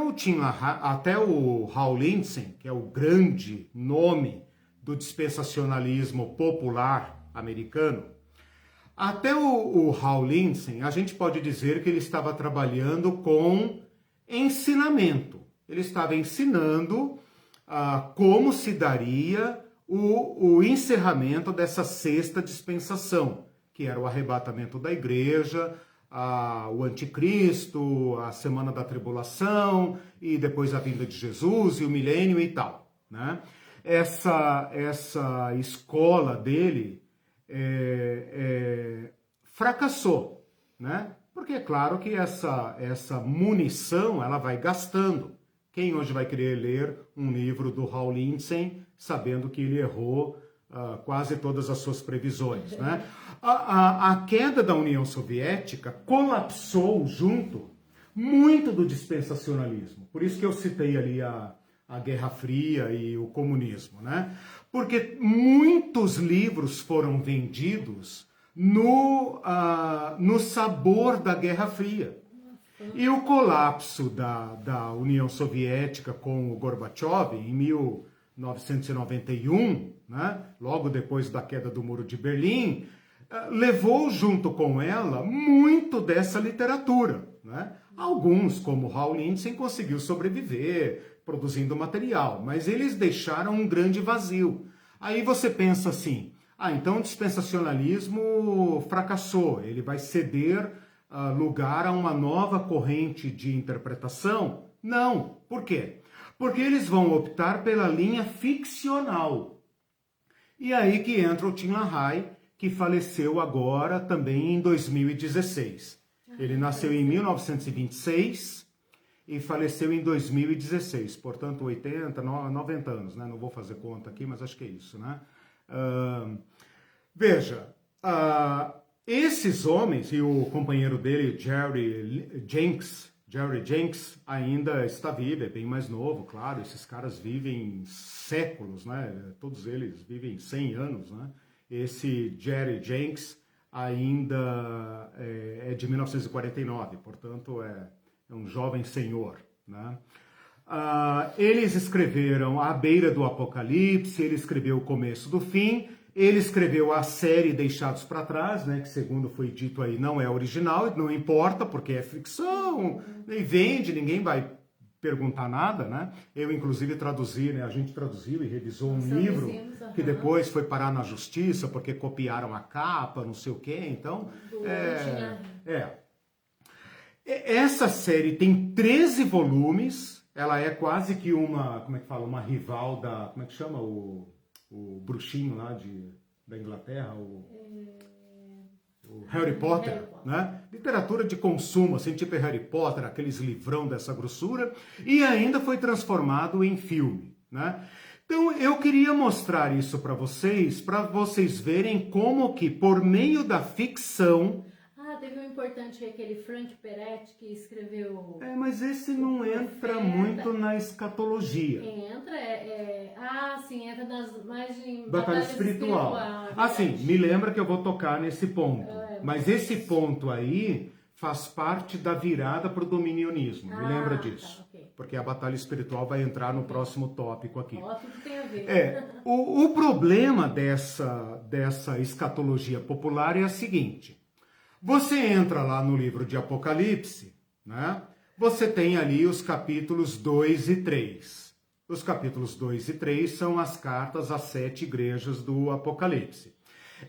o Hal Lindsey, que é o grande nome do dispensacionalismo popular americano, até o Hal Lindsey, a gente pode dizer que ele estava trabalhando com ensinamento. Ele estava ensinando como se daria o encerramento dessa sexta dispensação, que era o arrebatamento da igreja, o anticristo, a semana da tribulação, e depois a vinda de Jesus e o milênio e tal. Né? Essa escola dele fracassou, né? Porque é claro que essa munição ela vai gastando. Quem hoje vai querer ler um livro do Hal Lindsey sabendo que ele errou quase todas as suas previsões, né? A queda da União Soviética colapsou junto muito do dispensacionalismo. Por isso que eu citei ali a Guerra Fria e o comunismo, né? Porque muitos livros foram vendidos no sabor da Guerra Fria. E o colapso da União Soviética com o Gorbachev em 1991, né, logo depois da queda do Muro de Berlim, levou junto com ela muito dessa literatura. Né? Alguns, como Hal Lindsey, conseguiu sobreviver produzindo material, mas eles deixaram um grande vazio. Aí você pensa assim, então o dispensacionalismo fracassou, ele vai ceder lugar a uma nova corrente de interpretação? Não. Por quê? Porque eles vão optar pela linha ficcional. E aí que entra o Tim LaHaye, que faleceu agora também em 2016. Ele nasceu em 1926 e faleceu em 2016, portanto 80, 90 anos, né? Não vou fazer conta aqui, mas acho que é isso, né? Veja, esses homens e o companheiro dele, Jerry Jenks, ainda está vivo, é bem mais novo, claro, esses caras vivem séculos, né? Todos eles vivem 100 anos, né? Esse Jerry Jenks ainda é de 1949, portanto é um jovem senhor, né? Eles escreveram A Beira do Apocalipse, ele escreveu O Começo do Fim, ele escreveu a série Deixados para Trás, né, que segundo foi dito aí não é original, não importa porque é ficção, nem vende, ninguém vai perguntar nada, né? Eu inclusive traduzi, né, a gente traduziu e revisou um livro que depois foi parar na justiça porque copiaram a capa, não sei o quê, então... Essa série tem 13 volumes, ela é quase que uma, como é que fala, uma rival da, como é que chama o bruxinho lá da Inglaterra, o Harry Potter, né? Literatura de consumo, assim, tipo Harry Potter, aqueles livrão dessa grossura, e ainda foi transformado em filme, né? Então, eu queria mostrar isso para vocês verem como que, por meio da ficção... Teve um importante, aquele Frank Peretti, que escreveu... mas esse não entra muito na escatologia. Entra, sim, entra mais em batalha espiritual. Sim, me lembra que eu vou tocar nesse ponto. Mas esse ponto aí faz parte da virada para o dominionismo. Me lembra disso. Okay. Porque a batalha espiritual vai entrar no próximo tópico aqui. Tudo tem a ver. O problema dessa escatologia popular é a seguinte. Você entra lá no livro de Apocalipse, né? Você tem ali os capítulos 2 e 3. Os capítulos 2 e 3 são as cartas às 7 igrejas do Apocalipse.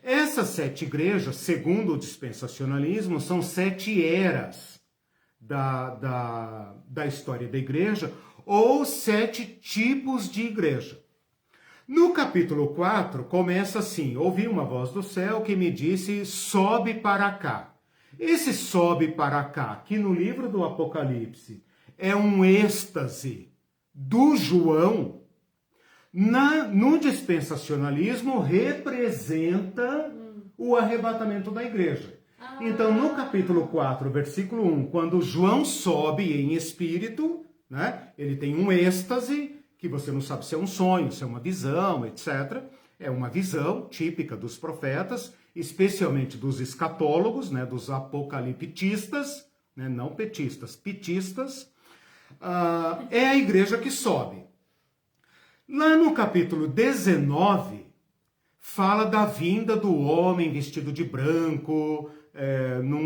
Essas 7 igrejas, segundo o dispensacionalismo, são 7 eras da história da igreja, ou 7 tipos de igreja. No capítulo 4, começa assim: ouvi uma voz do céu que me disse, sobe para cá. Esse sobe para cá, que no livro do Apocalipse é um êxtase do João, no dispensacionalismo representa o arrebatamento da igreja. Então, no capítulo 4, versículo 1, quando João sobe em espírito, né, ele tem um êxtase, que você não sabe se é um sonho, se é uma visão, etc. É uma visão típica dos profetas, especialmente dos escatólogos, né, dos apocaliptistas, né, não petistas, pitistas. É a igreja que sobe. Lá no capítulo 19, fala da vinda do homem vestido de branco,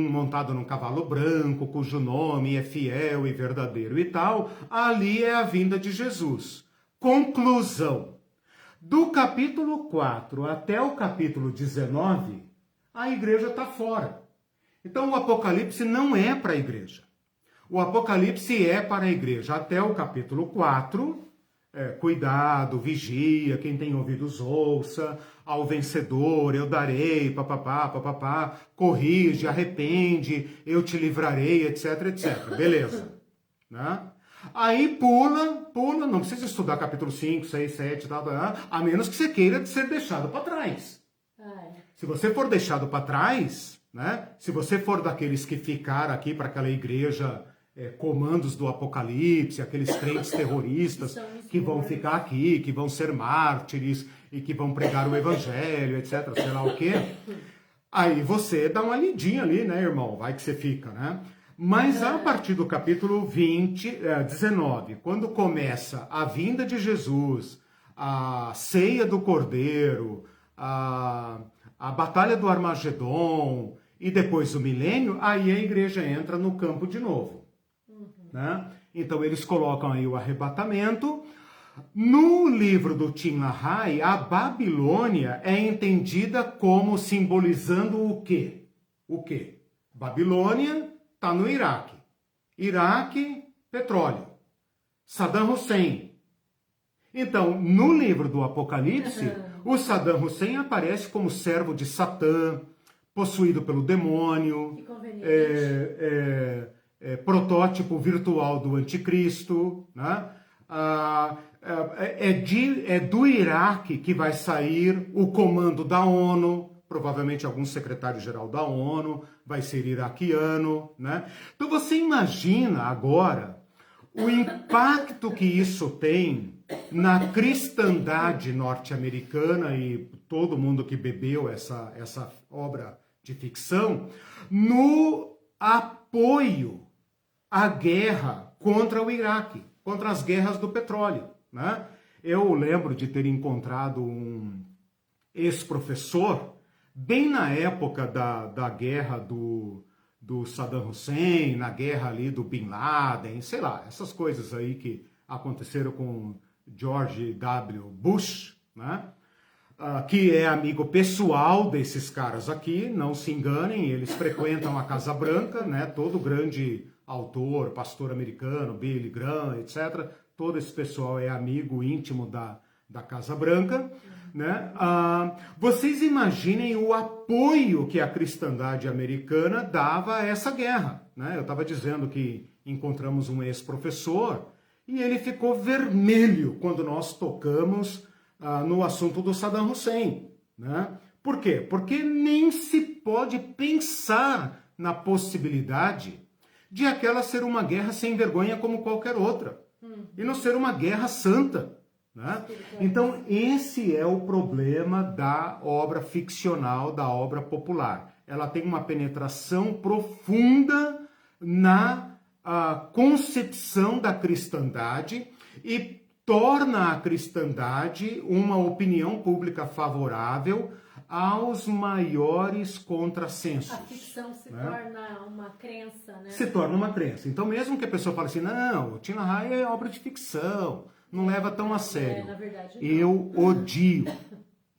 montado num cavalo branco, cujo nome é fiel e verdadeiro e tal. Ali é a vinda de Jesus. Conclusão. Do capítulo 4 até o capítulo 19, a igreja está fora. Então o Apocalipse não é para a igreja. O Apocalipse é para a igreja até o capítulo 4. Cuidado, vigia, quem tem ouvidos ouça, ao vencedor eu darei, papapá, corrige, arrepende, eu te livrarei, etc, etc. Beleza. Né? Aí pula, não precisa estudar capítulo 5, 6, 7, tal, a menos que você queira ser deixado para trás. Se você for deixado para trás, né? Se você for daqueles que ficaram aqui para aquela igreja... comandos do Apocalipse, aqueles crentes terroristas que vão ficar aqui, que vão ser mártires e que vão pregar o evangelho, etc, sei lá o quê. Aí você dá uma lidinha ali, né, irmão? Vai que você fica, né? Mas a partir do capítulo 19, quando começa a vinda de Jesus, a ceia do Cordeiro, a batalha do Armagedon e depois o milênio, aí a igreja entra no campo de novo. Né? Então eles colocam aí o arrebatamento. No livro do Tim LaHaye, a Babilônia é entendida como simbolizando o quê? O quê? Babilônia está no Iraque. Iraque, petróleo. Saddam Hussein. Então, no livro do Apocalipse, o Saddam Hussein aparece como servo de Satã, possuído pelo demônio. Que conveniente. Protótipo virtual do anticristo, né? É do Iraque que vai sair o comando da ONU, provavelmente algum secretário-geral da ONU vai ser iraquiano, né? Então você imagina agora o impacto que isso tem na cristandade norte-americana e todo mundo que bebeu essa obra de ficção, no apoio à guerra contra o Iraque, contra as guerras do petróleo, né? Eu lembro de ter encontrado um ex-professor, bem na época da guerra do Saddam Hussein, na guerra ali do Bin Laden, sei lá, essas coisas aí que aconteceram com George W. Bush, né? Que é amigo pessoal desses caras aqui, não se enganem, eles frequentam a Casa Branca, né? Todo grande autor, pastor americano, Billy Graham, etc. Todo esse pessoal é amigo íntimo da Casa Branca. né? Vocês imaginem o apoio que a cristandade americana dava a essa guerra, né? Eu estava dizendo que encontramos um ex-professor e ele ficou vermelho quando nós tocamos no assunto do Saddam Hussein, né? Por quê? Porque nem se pode pensar na possibilidade de aquela ser uma guerra sem vergonha como qualquer outra. E não ser uma guerra santa, né? Então, esse é o problema da obra ficcional, da obra popular. Ela tem uma penetração profunda na concepção da cristandade e torna a cristandade uma opinião pública favorável aos maiores contrassensos. A ficção se torna uma crença, né? Se torna uma crença. Então, mesmo que a pessoa fale assim, não, Tina Raia é obra de ficção, não leva tão a sério. Na verdade, não.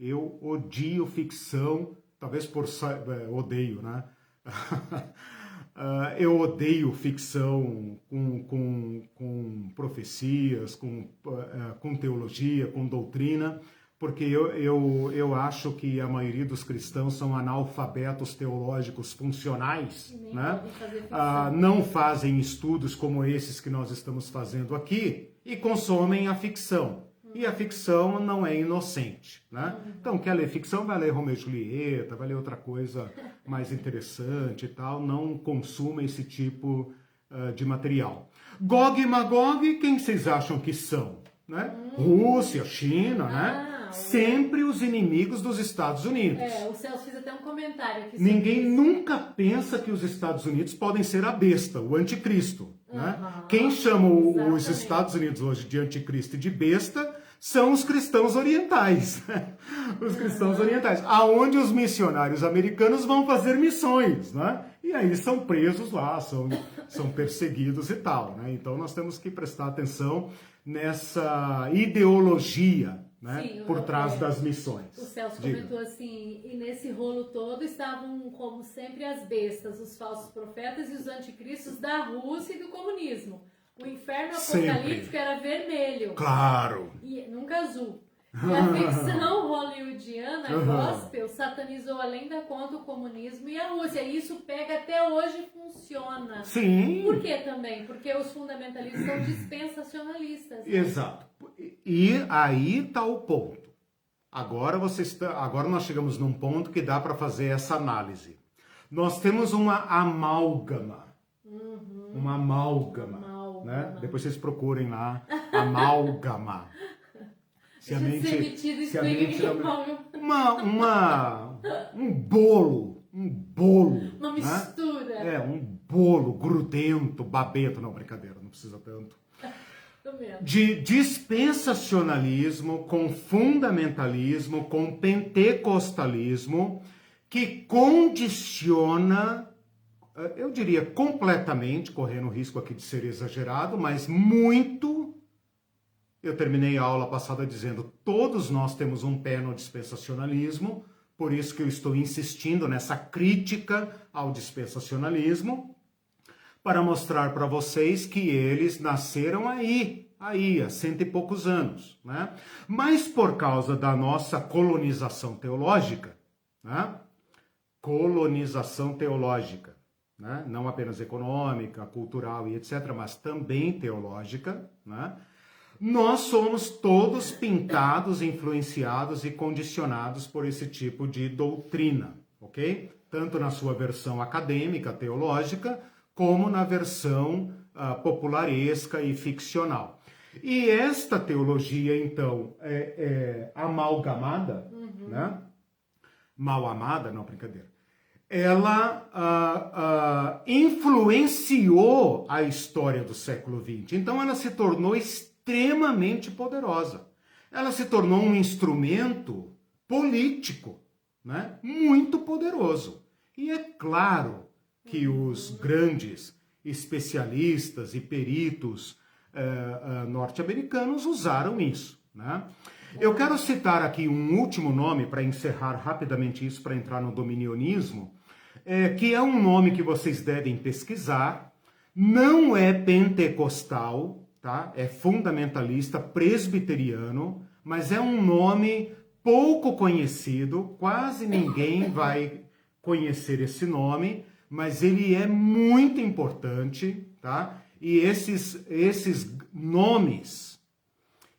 Eu odio ficção, talvez por odeio, né? Eu odeio ficção com profecias, com teologia, com doutrina, porque eu acho que a maioria dos cristãos são analfabetos teológicos funcionais, né? Não fazem estudos como esses que nós estamos fazendo aqui e consomem a ficção. E a ficção não é inocente, né? Então, quer ler ficção, vai ler Romeu e Julieta, vai ler outra coisa mais interessante e tal. Não consuma esse tipo de material. Gog e Magog, quem vocês acham que são? Né? Rússia, China, né? Sempre os inimigos dos Estados Unidos. O Celso fez até um comentário aqui. Ninguém nunca pensa que os Estados Unidos podem ser a besta, o anticristo. Né? Quem chama os Estados Unidos hoje de anticristo e de besta são os cristãos orientais. Os cristãos orientais, aonde os missionários americanos vão fazer missões, né? E aí são presos lá, são perseguidos e tal, né? Então nós temos que prestar atenção nessa ideologia, né? Sim, por trás das missões. O Celso comentou assim, e nesse rolo todo estavam, como sempre, as bestas, os falsos profetas e os anticristos da Rússia e do comunismo. O inferno apocalíptico era vermelho. Claro. E nunca azul. E a ficção hollywoodiana, gospel, satanizou além da conta o comunismo e a Rússia. E isso pega até hoje e funciona. Sim. Por que também? Porque os fundamentalistas são dispensacionalistas. Né? Exato. E aí está o ponto. Agora nós chegamos num ponto que dá para fazer essa análise. Nós temos uma amálgama. Uma amálgama. Né? Depois vocês procurem lá, amálgama. Se a mente um bolo, uma mistura. Né? Um bolo grudento, babeto, não, brincadeira, não precisa tanto. De dispensacionalismo com fundamentalismo, com pentecostalismo, que condiciona, eu diria completamente, correndo o risco aqui de ser exagerado, mas muito. Eu terminei a aula passada dizendo, todos nós temos um pé no dispensacionalismo, por isso que eu estou insistindo nessa crítica ao dispensacionalismo, para mostrar para vocês que eles nasceram aí há 100 e poucos anos, né? Mas por causa da nossa colonização teológica, né? Colonização teológica, né? Não apenas econômica, cultural e etc., mas também teológica, né? Nós somos todos pintados, influenciados e condicionados por esse tipo de doutrina, ok? Tanto na sua versão acadêmica, teológica, como na versão popularesca e ficcional. E esta teologia, então, amalgamada, né? Mal amada, não, brincadeira. Ela influenciou a história do século XX. Então, ela se tornou extremamente poderosa. Ela se tornou um instrumento político, né? Muito poderoso. E é claro que os grandes especialistas e peritos norte-americanos usaram isso, né? Eu quero citar aqui um último nome para encerrar rapidamente isso, para entrar no dominionismo, que é um nome que vocês devem pesquisar, não é pentecostal, tá? É fundamentalista, presbiteriano, mas é um nome pouco conhecido, quase ninguém vai conhecer esse nome, mas ele é muito importante, tá? E esses nomes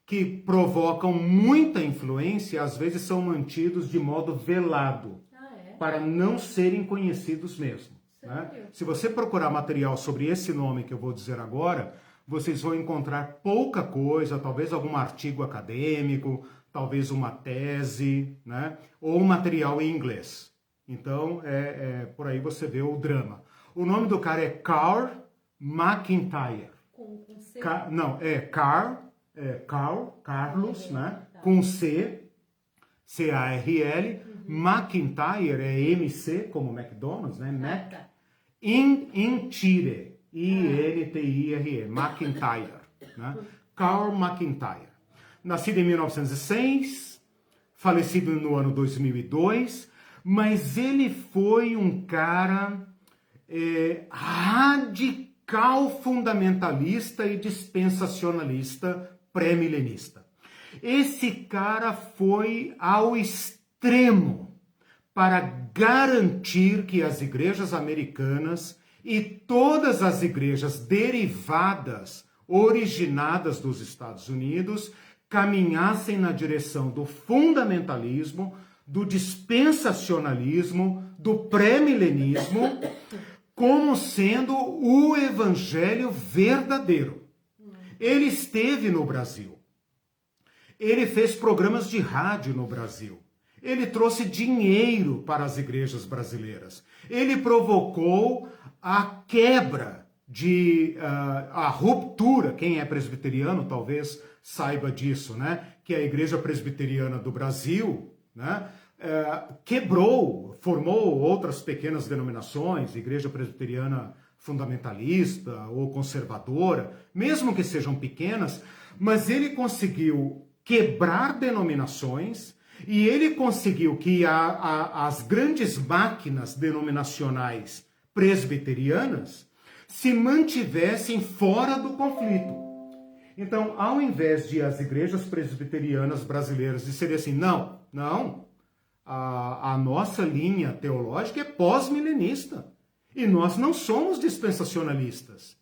que provocam muita influência, às vezes são mantidos de modo velado, para não serem conhecidos mesmo. Né? Se você procurar material sobre esse nome que eu vou dizer agora, vocês vão encontrar pouca coisa, talvez algum artigo acadêmico, talvez uma tese, né? Ou material em inglês. Então, por aí você vê o drama. O nome do cara é Carl McIntyre. Com C? Carlos, né? Com C, C-A-R-L. McIntyre é MC, como McDonald's, né? Mac. Intire, I-N-T-I-R-E, McIntyre. Né? Carl McIntyre. Nascido em 1906, falecido no ano 2002, mas ele foi um cara radical fundamentalista e dispensacionalista pré-milenista. Esse cara foi ao extremo para garantir que as igrejas americanas e todas as igrejas derivadas, originadas dos Estados Unidos, caminhassem na direção do fundamentalismo, do dispensacionalismo, do pré-milenismo, como sendo o evangelho verdadeiro. Ele esteve no Brasil. Ele fez programas de rádio no Brasil. Ele trouxe dinheiro para as igrejas brasileiras. Ele provocou a quebra a ruptura. Quem é presbiteriano talvez saiba disso, né? Que a Igreja Presbiteriana do Brasil, né, quebrou, formou outras pequenas denominações, Igreja Presbiteriana Fundamentalista ou Conservadora, mesmo que sejam pequenas, mas ele conseguiu quebrar denominações e ele conseguiu que as grandes máquinas denominacionais presbiterianas se mantivessem fora do conflito. Então, ao invés de as igrejas presbiterianas brasileiras disserem assim, não, a nossa linha teológica é pós-milenista e nós não somos dispensacionalistas.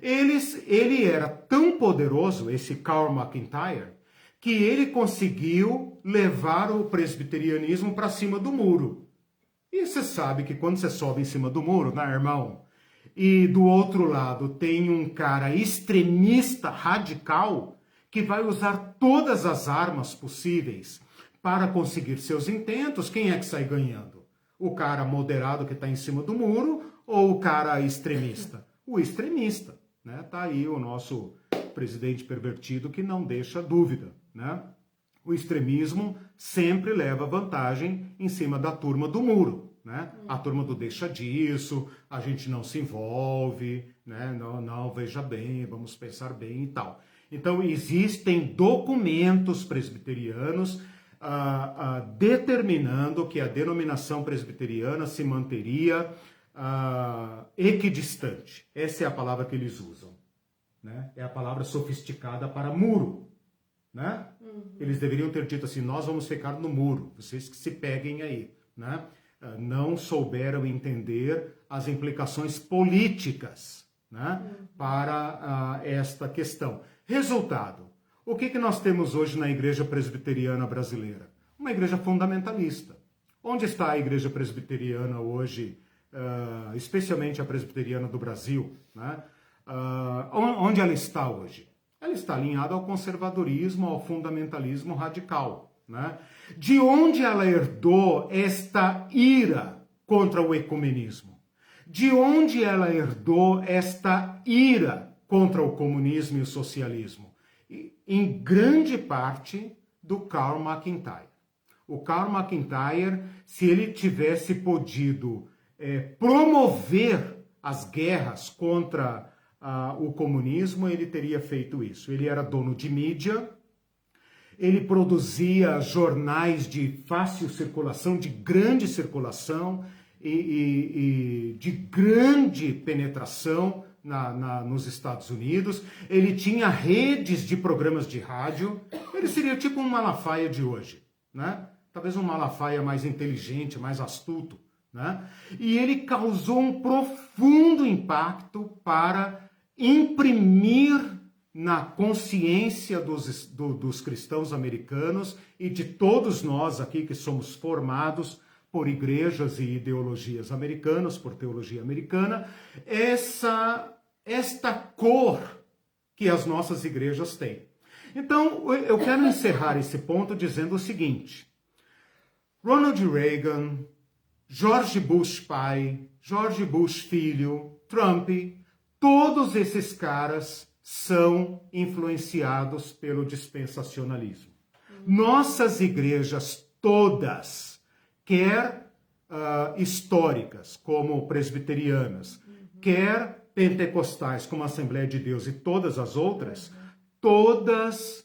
Ele era tão poderoso, esse Carl McIntyre, que ele conseguiu levar o presbiterianismo para cima do muro. E você sabe que quando você sobe em cima do muro, né, irmão? E do outro lado tem um cara extremista, radical, que vai usar todas as armas possíveis para conseguir seus intentos. Quem é que sai ganhando? O cara moderado que está em cima do muro ou o cara extremista? O extremista, né? Tá aí o nosso presidente pervertido que não deixa dúvida, né? O extremismo sempre leva vantagem em cima da turma do muro, né? A turma do deixa disso, a gente não se envolve, né? Não, veja bem, vamos pensar bem e tal. Então, existem documentos presbiterianos determinando que a denominação presbiteriana se manteria equidistante. Essa é a palavra que eles usam, né? É a palavra sofisticada para muro, né? Eles deveriam ter dito assim, nós vamos ficar no muro, vocês que se peguem aí, né? Não souberam entender as implicações políticas, né, para esta questão. Resultado, o que nós temos hoje na Igreja Presbiteriana Brasileira? Uma igreja fundamentalista. Onde está a Igreja Presbiteriana hoje, especialmente a Presbiteriana do Brasil, né? Onde ela está hoje? Ela está alinhada ao conservadorismo, ao fundamentalismo radical, né? De onde ela herdou esta ira contra o ecumenismo? De onde ela herdou esta ira contra o comunismo e o socialismo? Em grande parte do Carl McIntyre. O Carl McIntyre, se ele tivesse podido promover as guerras contra o comunismo, ele teria feito isso. Ele era dono de mídia, ele produzia jornais de fácil circulação, de grande circulação e de grande penetração nos Estados Unidos. Ele tinha redes de programas de rádio. Ele seria tipo um Malafaia de hoje, né? Talvez um Malafaia mais inteligente, mais astuto, né? E ele causou um profundo impacto para imprimir na consciência dos cristãos americanos e de todos nós aqui que somos formados por igrejas e ideologias americanas, por teologia americana, esta cor que as nossas igrejas têm. Então, eu quero encerrar esse ponto dizendo o seguinte: Ronald Reagan, George Bush pai, George Bush filho, Trump, todos esses caras são influenciados pelo dispensacionalismo. Nossas igrejas todas, quer históricas, como presbiterianas, quer pentecostais, como a Assembleia de Deus e todas as outras, todas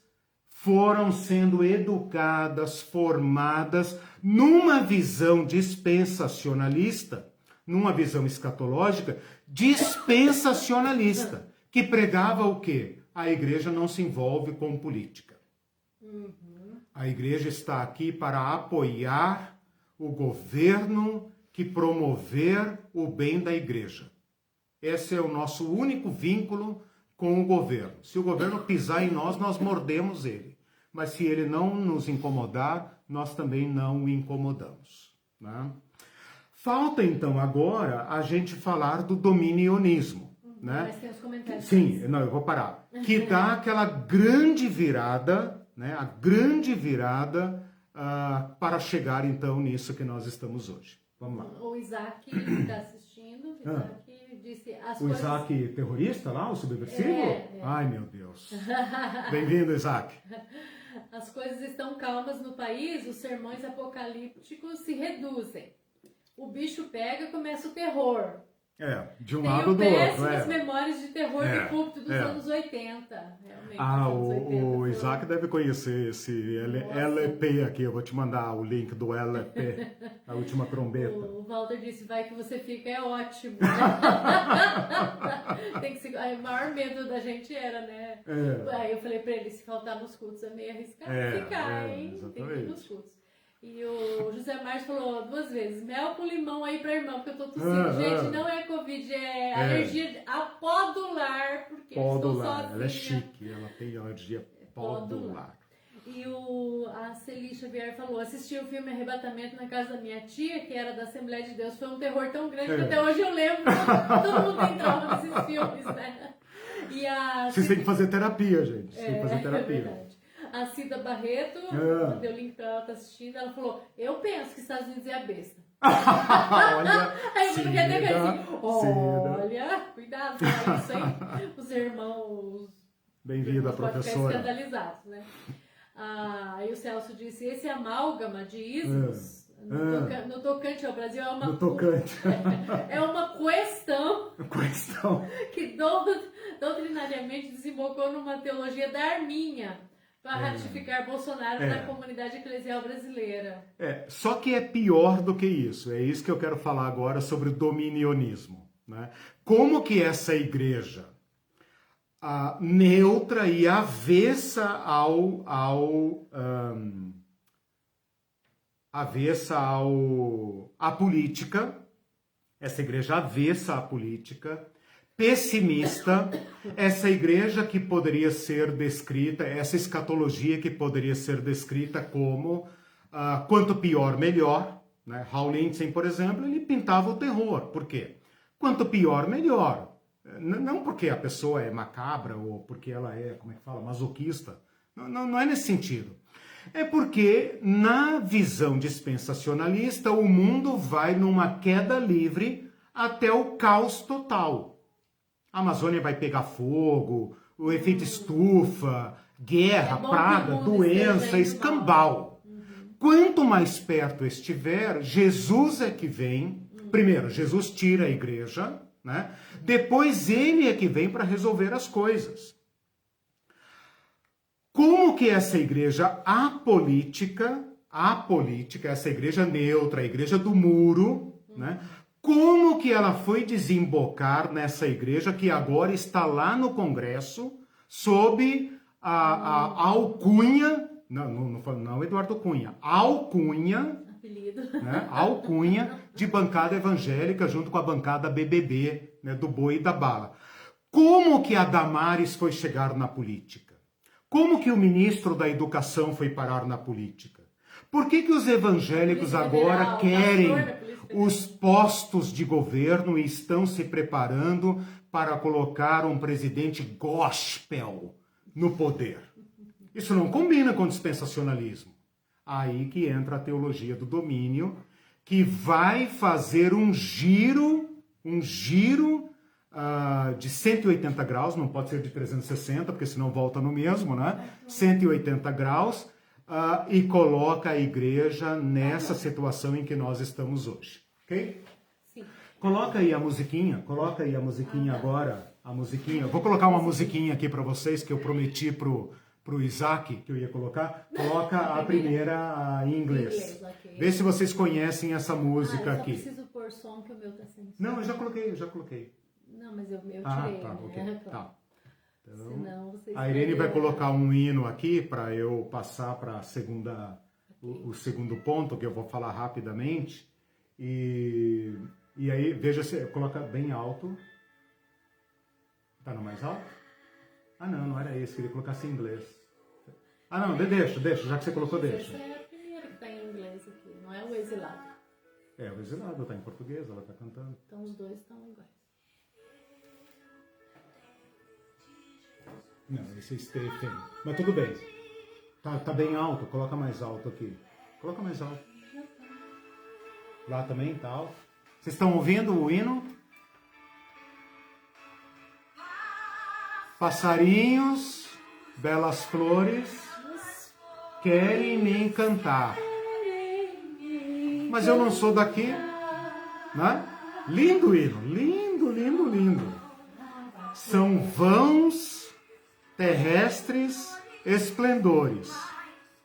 foram sendo educadas, formadas numa visão dispensacionalista, numa visão escatológica, dispensacionalista, que pregava o quê? A igreja não se envolve com política. A igreja está aqui para apoiar o governo que promover o bem da igreja. Esse é o nosso único vínculo com o governo. Se o governo pisar em nós, nós mordemos ele. Mas se ele não nos incomodar, nós também não o incomodamos, né? Falta, então, agora a gente falar do dominionismo, né? Mas tem os comentários. Sim, não, eu vou parar. Que dá aquela grande virada, né? A grande virada para chegar, então, nisso que nós estamos hoje. Vamos lá. O Isaac está assistindo, Isaac disse... O Isaac terrorista lá, o subversivo? Ai, meu Deus. Bem-vindo, Isaac. As coisas estão calmas no país, os sermões apocalípticos se reduzem. O bicho pega e começa o terror. De um lado ou do outro. Péssimas memórias de terror de púlpito dos anos 80. Realmente, o Isaac deve conhecer esse LP aqui. Eu vou te mandar o link do LP, a última trombeta. O Walter disse, vai que você fica, é ótimo. Tem que se... O maior medo da gente era, né? Aí eu falei pra ele, se faltar nos cultos é meio arriscado ficar, hein? Exatamente. Tem que ir nos cultos. E o José Marcos falou 2 vezes, mel com limão aí pra irmã, porque eu tô tossindo. Gente, não é Covid, é alergia a podular, porque estou sozinha. Ela é chique, ela tem alergia podular. E a Celi Xavier falou, assisti o filme Arrebatamento na casa da minha tia, que era da Assembleia de Deus, foi um terror tão grande que até hoje eu lembro, todo mundo tem trauma desses filmes, né? Vocês têm que fazer terapia, gente. Vocês têm que fazer terapia. É verdade. A Cida Barreto, mandei o link pra ela, tá assistindo, ela falou, eu penso que Estados Unidos é a besta. Olha, aí eu quer dizer assim, olha, cuidado com isso, hein? Os irmãos... Bem-vinda, professora. Ficar escandalizados, né? Aí o Celso disse, esse amálgama de ismos, no tocante ao Brasil, é uma... No tocante. É uma questão que doutrinariamente desembocou numa teologia da Arminha, para ratificar Bolsonaro na comunidade eclesial brasileira. Só que é pior do que isso. É isso que eu quero falar agora sobre o dominionismo, né? Como que essa igreja neutra e avessa à política, essa igreja avessa à política, pessimista, essa igreja que poderia ser descrita, essa escatologia que poderia ser descrita como quanto pior, melhor, né? Hal Lindsey, por exemplo, ele pintava o terror. Por quê? Quanto pior, melhor. Não porque a pessoa é macabra ou porque ela é, masoquista. Não é nesse sentido. É porque, na visão dispensacionalista, o mundo vai numa queda livre até o caos total. A Amazônia vai pegar fogo, o efeito estufa, guerra, praga, doença, escambau. Quanto mais perto estiver, Jesus é que vem. Primeiro, Jesus tira a igreja, né? Depois ele é que vem para resolver as coisas. Como que essa igreja apolítica, essa igreja neutra, a igreja do muro, né? Como que ela foi desembocar nessa igreja que agora está lá no Congresso, sob a alcunha, Não Eduardo Cunha, alcunha, apelido, né? Alcunha de bancada evangélica junto com a bancada BBB, né? Do boi e da bala. Como que a Damares foi chegar na política? Como que o ministro da Educação foi parar na política? Por que que os evangélicos agora querem os postos de governo e estão se preparando para colocar um presidente gospel no poder? Isso não combina com dispensacionalismo. Aí que entra a teologia do domínio, que vai fazer um giro de 180 graus, não pode ser de 360, porque senão volta no mesmo, né? 180 graus, e coloca a igreja nessa situação em que nós estamos hoje, ok? Sim. Coloca aí a musiquinha agora, a musiquinha. Vou colocar uma musiquinha aqui para vocês, que eu prometi pro Isaac, que eu ia colocar. Coloca a primeira em inglês. Okay. Vê se vocês conhecem essa música aqui. Eu preciso pôr som que o meu tá sem som. Não, eu já coloquei. Não, mas eu tirei, tá, né? ok. Tá. Então, senão vocês a Irene vai colocar um hino aqui para eu passar para o segundo ponto, que eu vou falar rapidamente. E aí, veja se coloca bem alto. Tá no mais alto? Ah, não era esse, queria colocar em inglês. Ah, não, deixa, já que você colocou, deixa. Essa é a primeira que tá em inglês aqui, não é o Exilado. É, o Exilado tá em português, ela tá cantando. Então os dois estão iguais. Não, esse é Stephen. Mas tudo bem. Tá bem alto, coloca mais alto aqui. Coloca mais alto. Lá também tá alto. Vocês estão ouvindo o hino? Passarinhos, belas flores, querem me encantar. Mas eu não sou daqui, né? Lindo o hino, lindo. São vãos, terrestres, esplendores.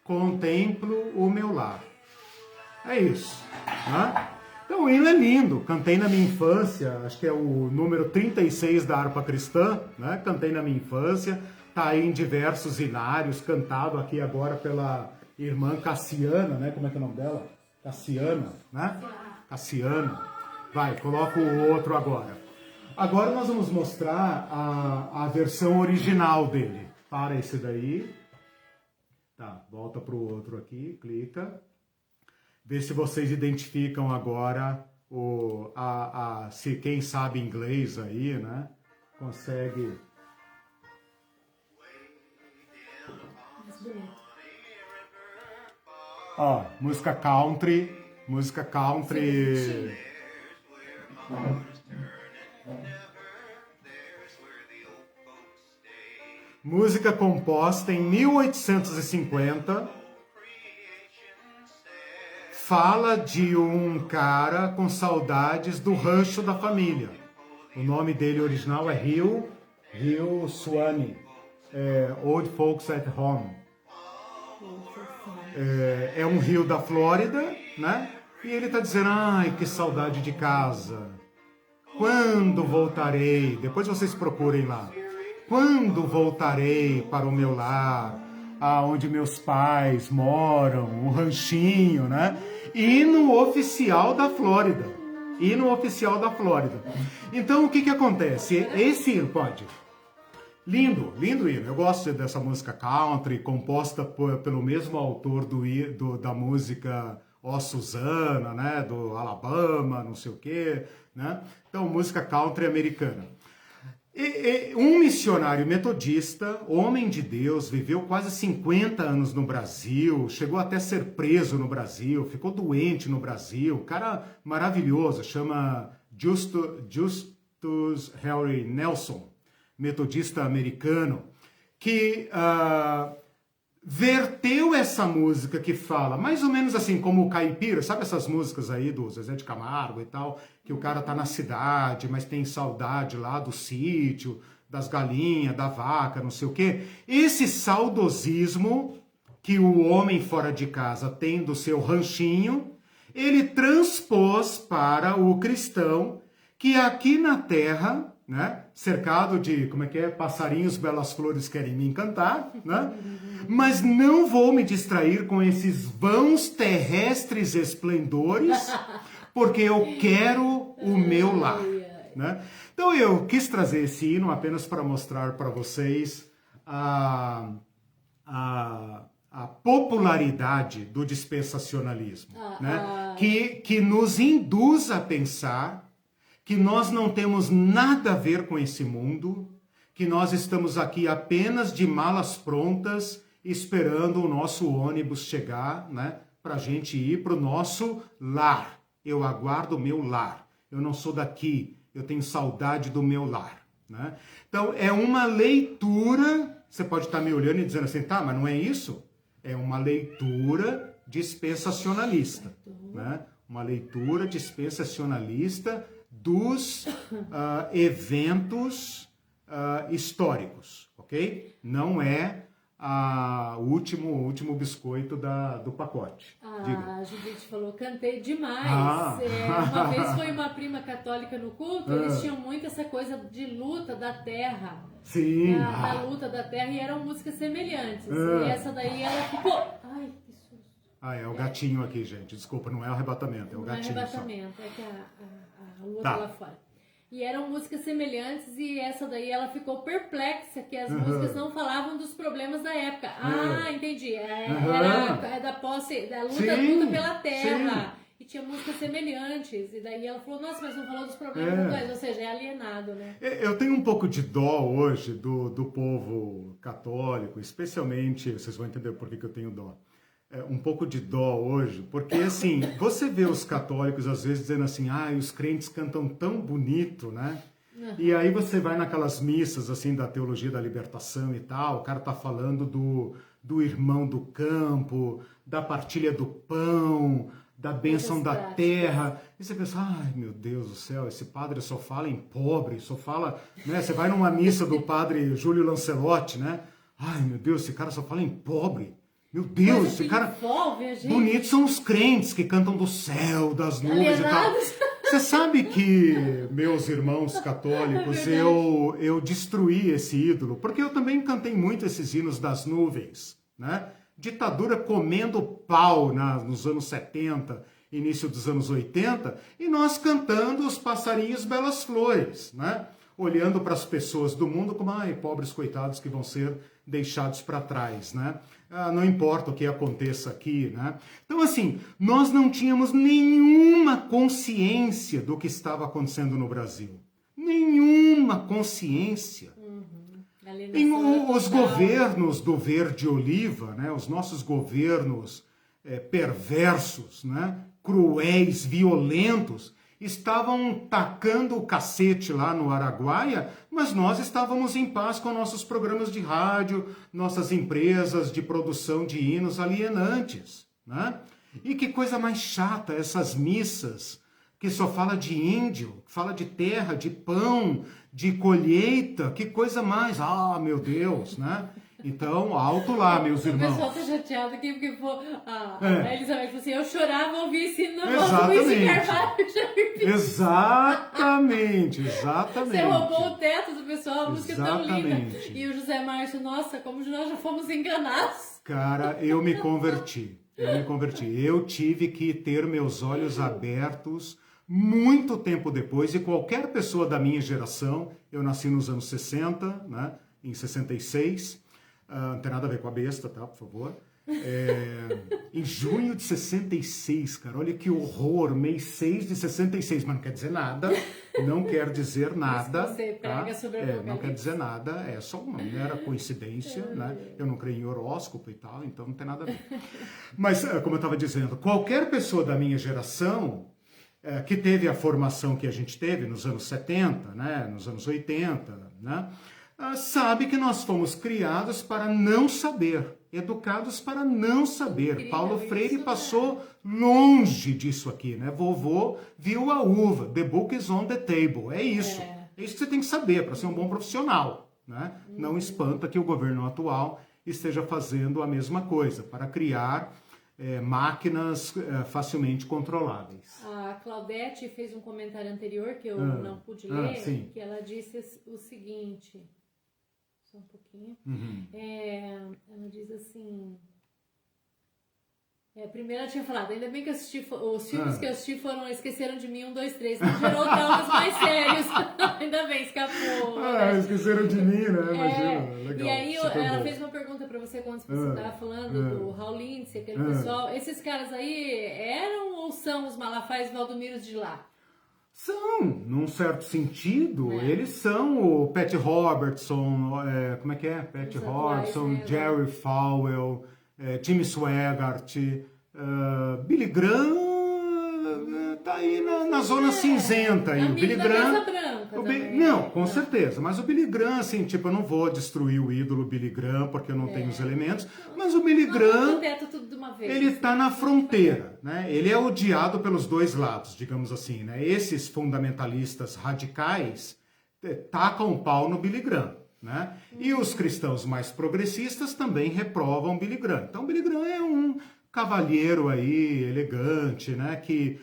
Contemplo o meu lar. É isso, né? Então o hino é lindo, cantei na minha infância, acho que é o número 36 da harpa cristã, né? Cantei na minha infância, tá aí em diversos hinários, cantado aqui agora pela irmã Cassiana, né? Como é que é o nome dela? Cassiana, né? Cassiana. Vai, coloca o outro agora. Agora nós vamos mostrar a versão original dele. Para esse daí. Tá, volta pro outro aqui, clica. Vê se vocês identificam agora se quem sabe inglês aí, né? Consegue. Ó, música country. Música composta em 1850. Fala de um cara com saudades do rancho da família. O nome dele original é Hugh Swanee. Old Folks at Home. É um rio da Flórida, né? E ele está dizendo, ai, que saudade de casa. Quando voltarei? Depois vocês procurem lá. Quando voltarei para o meu lar, aonde meus pais moram, o ranchinho, né? Hino oficial da Flórida. Então, o que acontece? Esse pode... Lindo hino. Eu gosto dessa música country, composta pelo mesmo autor da música Ó Susana, né? Do Alabama, não sei o quê, né? Então, música country americana. Um missionário metodista, homem de Deus, viveu quase 50 anos no Brasil, chegou até a ser preso no Brasil, ficou doente no Brasil, cara maravilhoso, chama Justus Henry Nelson, metodista americano, que verteu essa música que fala, mais ou menos assim como o Caipira, sabe essas músicas aí do Zezé de Camargo e tal, que o cara tá na cidade, mas tem saudade lá do sítio, das galinhas, da vaca, não sei o quê. Esse saudosismo que o homem fora de casa tem do seu ranchinho, ele transpôs para o cristão que aqui na terra né? Cercado de, como é que é? Passarinhos, belas flores querem me encantar, né? Mas não vou me distrair com esses vãos terrestres esplendores, porque eu quero o meu lar, né? Então eu quis trazer esse hino apenas para mostrar para vocês a popularidade do dispensacionalismo, né? Que nos induz a pensar que nós não temos nada a ver com esse mundo, que nós estamos aqui apenas de malas prontas, esperando o nosso ônibus chegar, né? Para a gente ir para o nosso lar. Eu aguardo o meu lar. Eu não sou daqui, eu tenho saudade do meu lar, né? Então é uma leitura, você pode estar me olhando e dizendo assim, tá, mas não é isso? É uma leitura dispensacionalista, né? Uma leitura dispensacionalista dos eventos históricos, ok? Não é o último biscoito do pacote. A Judite falou, cantei demais. Uma vez foi uma prima católica no culto, eles tinham muito essa coisa de luta da terra. Sim. Da luta da terra, e eram músicas semelhantes. E essa daí ela ficou... Ai, que susto. É o gatinho aqui, gente. Desculpa, não é arrebatamento, é o gatinho. Não é arrebatamento, só. É que a lua tá lá fora. E eram músicas semelhantes, e essa daí ela ficou perplexa, que as músicas não falavam dos problemas da época. Entendi. Era da posse, da luta pela terra. Sim. E tinha músicas semelhantes. E daí ela falou, nossa, mas não falou dos problemas do país. Ou seja, é alienado, né? Eu tenho um pouco de dó hoje do povo católico, especialmente, vocês vão entender por que eu tenho dó. Um pouco de dó hoje, porque assim, você vê os católicos às vezes dizendo assim, os crentes cantam tão bonito, né? E aí você vai naquelas missas assim da teologia da libertação e tal, o cara tá falando do irmão do campo, da partilha do pão, da bênção da terra, e você pensa, ai meu Deus do céu, esse padre só fala em pobre, só fala, né? Você vai numa missa do padre Júlio Lancelotti, né? Ai meu Deus, esse cara só fala em pobre. Meu Deus, esse cara... Bonitos são os crentes que cantam do céu, das nuvens e tal. Você sabe que, meus irmãos católicos, eu destruí esse ídolo, porque eu também cantei muito esses hinos das nuvens, né? Ditadura comendo pau nos anos 70, início dos anos 80, e nós cantando os passarinhos belas flores, né? Olhando para as pessoas do mundo como, pobres coitados que vão ser deixados para trás, né? Não importa o que aconteça aqui, né? Então, assim, nós não tínhamos nenhuma consciência do que estava acontecendo no Brasil. Nenhuma consciência. Os governos do verde oliva, né? Os nossos governos perversos, né? Cruéis, violentos, estavam tacando o cacete lá no Araguaia, mas nós estávamos em paz com nossos programas de rádio, nossas empresas de produção de hinos alienantes, né? E que coisa mais chata, essas missas que só fala de índio, fala de terra, de pão, de colheita, que coisa mais, meu Deus, né? Então, alto lá, meus irmãos. O pessoal tá chateado aqui, porque a Elizabeth falou assim, eu chorava ao ouvir esse hino na voz do Luiz Carvalho. Exatamente. Você roubou o teto do pessoal, a música é tão linda. E o José Márcio, nossa, como nós já fomos enganados. Cara, eu me converti. Eu tive que ter meus olhos abertos muito tempo depois, e qualquer pessoa da minha geração, eu nasci nos anos 60, né, em 66, não tem nada a ver com a besta, tá, por favor. Em junho de 66, cara, olha que horror, mês 6 de 66, mas não quer dizer nada, não quer dizer nada. Você prega sobre o não quer dizer nada, é só uma mera coincidência, né? Eu não creio em horóscopo e tal, então não tem nada a ver. Mas, como eu estava dizendo, qualquer pessoa da minha geração que teve a formação que a gente teve nos anos 70, né, nos anos 80, né, sabe que nós fomos criados para não saber, educados para não saber. Paulo Freire passou longe disso aqui, né? Vovô viu a uva, the book is on the table, é isso. É isso que você tem que saber para ser um bom profissional, né? Não espanta que o governo atual esteja fazendo a mesma coisa, para criar máquinas facilmente controláveis. A Claudete fez um comentário anterior que eu não pude ler, que ela disse o seguinte, só um pouquinho, ela diz assim... primeiro ela tinha falado, ainda bem que eu assisti, os filmes que eu assisti foram Esqueceram de Mim, 1, 2, 3, que gerou traumas mais sérios. Ainda bem, escapou. Esqueceram de mim, né? Imagina, legal. E aí ela fez uma pergunta pra você quando você estava falando do Raul Lindsay, aquele pessoal. Esses caras aí eram ou são os Malafais Valdomiros de lá? São, num certo sentido, eles são o Pat Robertson, como é que é? Pat Robertson, Jerry Falwell, Tim Swaggart, Billy Graham tá aí na zona cinzenta aí. O Billy Graham, não, com certeza, mas o Billy Graham, assim, tipo, eu não vou destruir o ídolo Billy Graham porque eu não tenho os elementos, mas o Billy Graham, ele tá na fronteira, né? Ele é odiado pelos dois lados, digamos assim, né? Esses fundamentalistas radicais tacam o pau no Billy Graham. Né? E os cristãos mais progressistas também reprovam Billy Graham. Então Billy Graham é um cavalheiro aí, elegante, né? Que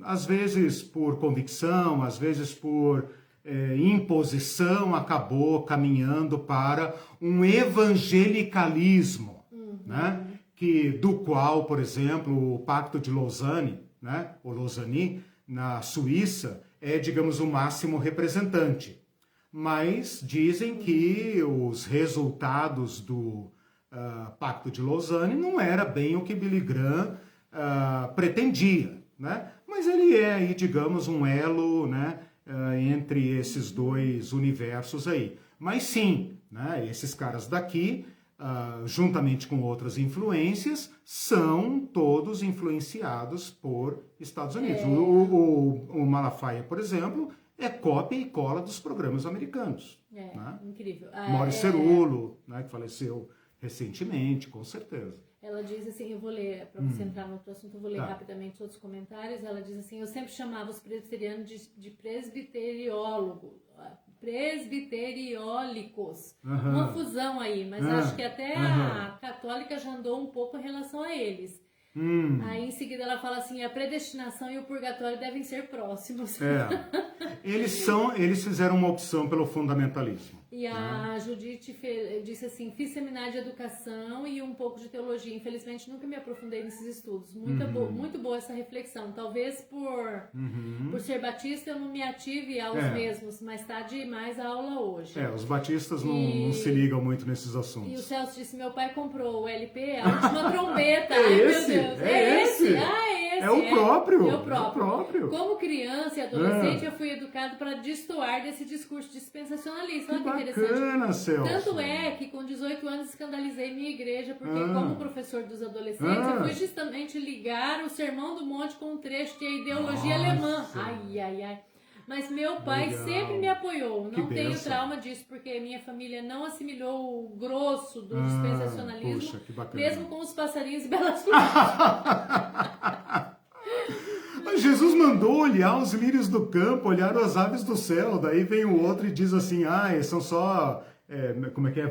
às vezes por convicção, às vezes por imposição, acabou caminhando para um evangelicalismo, né? Do qual, por exemplo, o Pacto de Lausanne, né? O Lausanne, na Suíça, é, digamos, o máximo representante. Mas dizem que os resultados do Pacto de Lausanne não era bem o que Billy Graham pretendia, né? Mas ele é aí, digamos, um elo, né, entre esses dois universos aí. Mas sim, né, esses caras daqui, juntamente com outras influências, são todos influenciados por Estados Unidos. O Malafaia, por exemplo, é cópia e cola dos programas americanos. Né? Incrível. Maurice Cerulo, né, que faleceu recentemente, com certeza. Ela diz assim, eu vou ler, para você entrar no outro assunto, eu vou ler rapidamente outros comentários. Ela diz assim, eu sempre chamava os presbiterianos de presbiteriólicos. Uma fusão aí, mas acho que até a católica já andou um pouco em relação a eles. Aí em seguida ela fala assim, a predestinação e o purgatório devem ser próximos. Eles fizeram uma opção pelo fundamentalismo. E a Judite disse assim, fiz seminário de educação e um pouco de teologia. Infelizmente nunca me aprofundei nesses estudos. Muito boa essa reflexão. Talvez por ser batista eu não me ative aos mesmos, mas está demais a aula hoje. Os batistas não se ligam muito nesses assuntos. E o Celso disse, meu pai comprou o LP, a última trombeta. Ai, meu esse? Deus. É esse? É o próprio. É o próprio. Como criança e adolescente, eu fui educado para destoar desse discurso dispensacionalista. Olha que bacana, Celso. Tanto é que com 18 anos escandalizei minha igreja, porque como professor dos adolescentes, eu fui justamente ligar o Sermão do Monte com um trecho de ideologia alemã. Ai. Mas meu pai sempre me apoiou. Não tenho trauma disso, porque minha família não assimilou o grosso do dispensacionalismo, puxa, que bacana. mesmo com os passarinhos e belas flores. Jesus mandou olhar os lírios do campo, olhar as aves do céu. Daí vem o outro e diz assim, são só,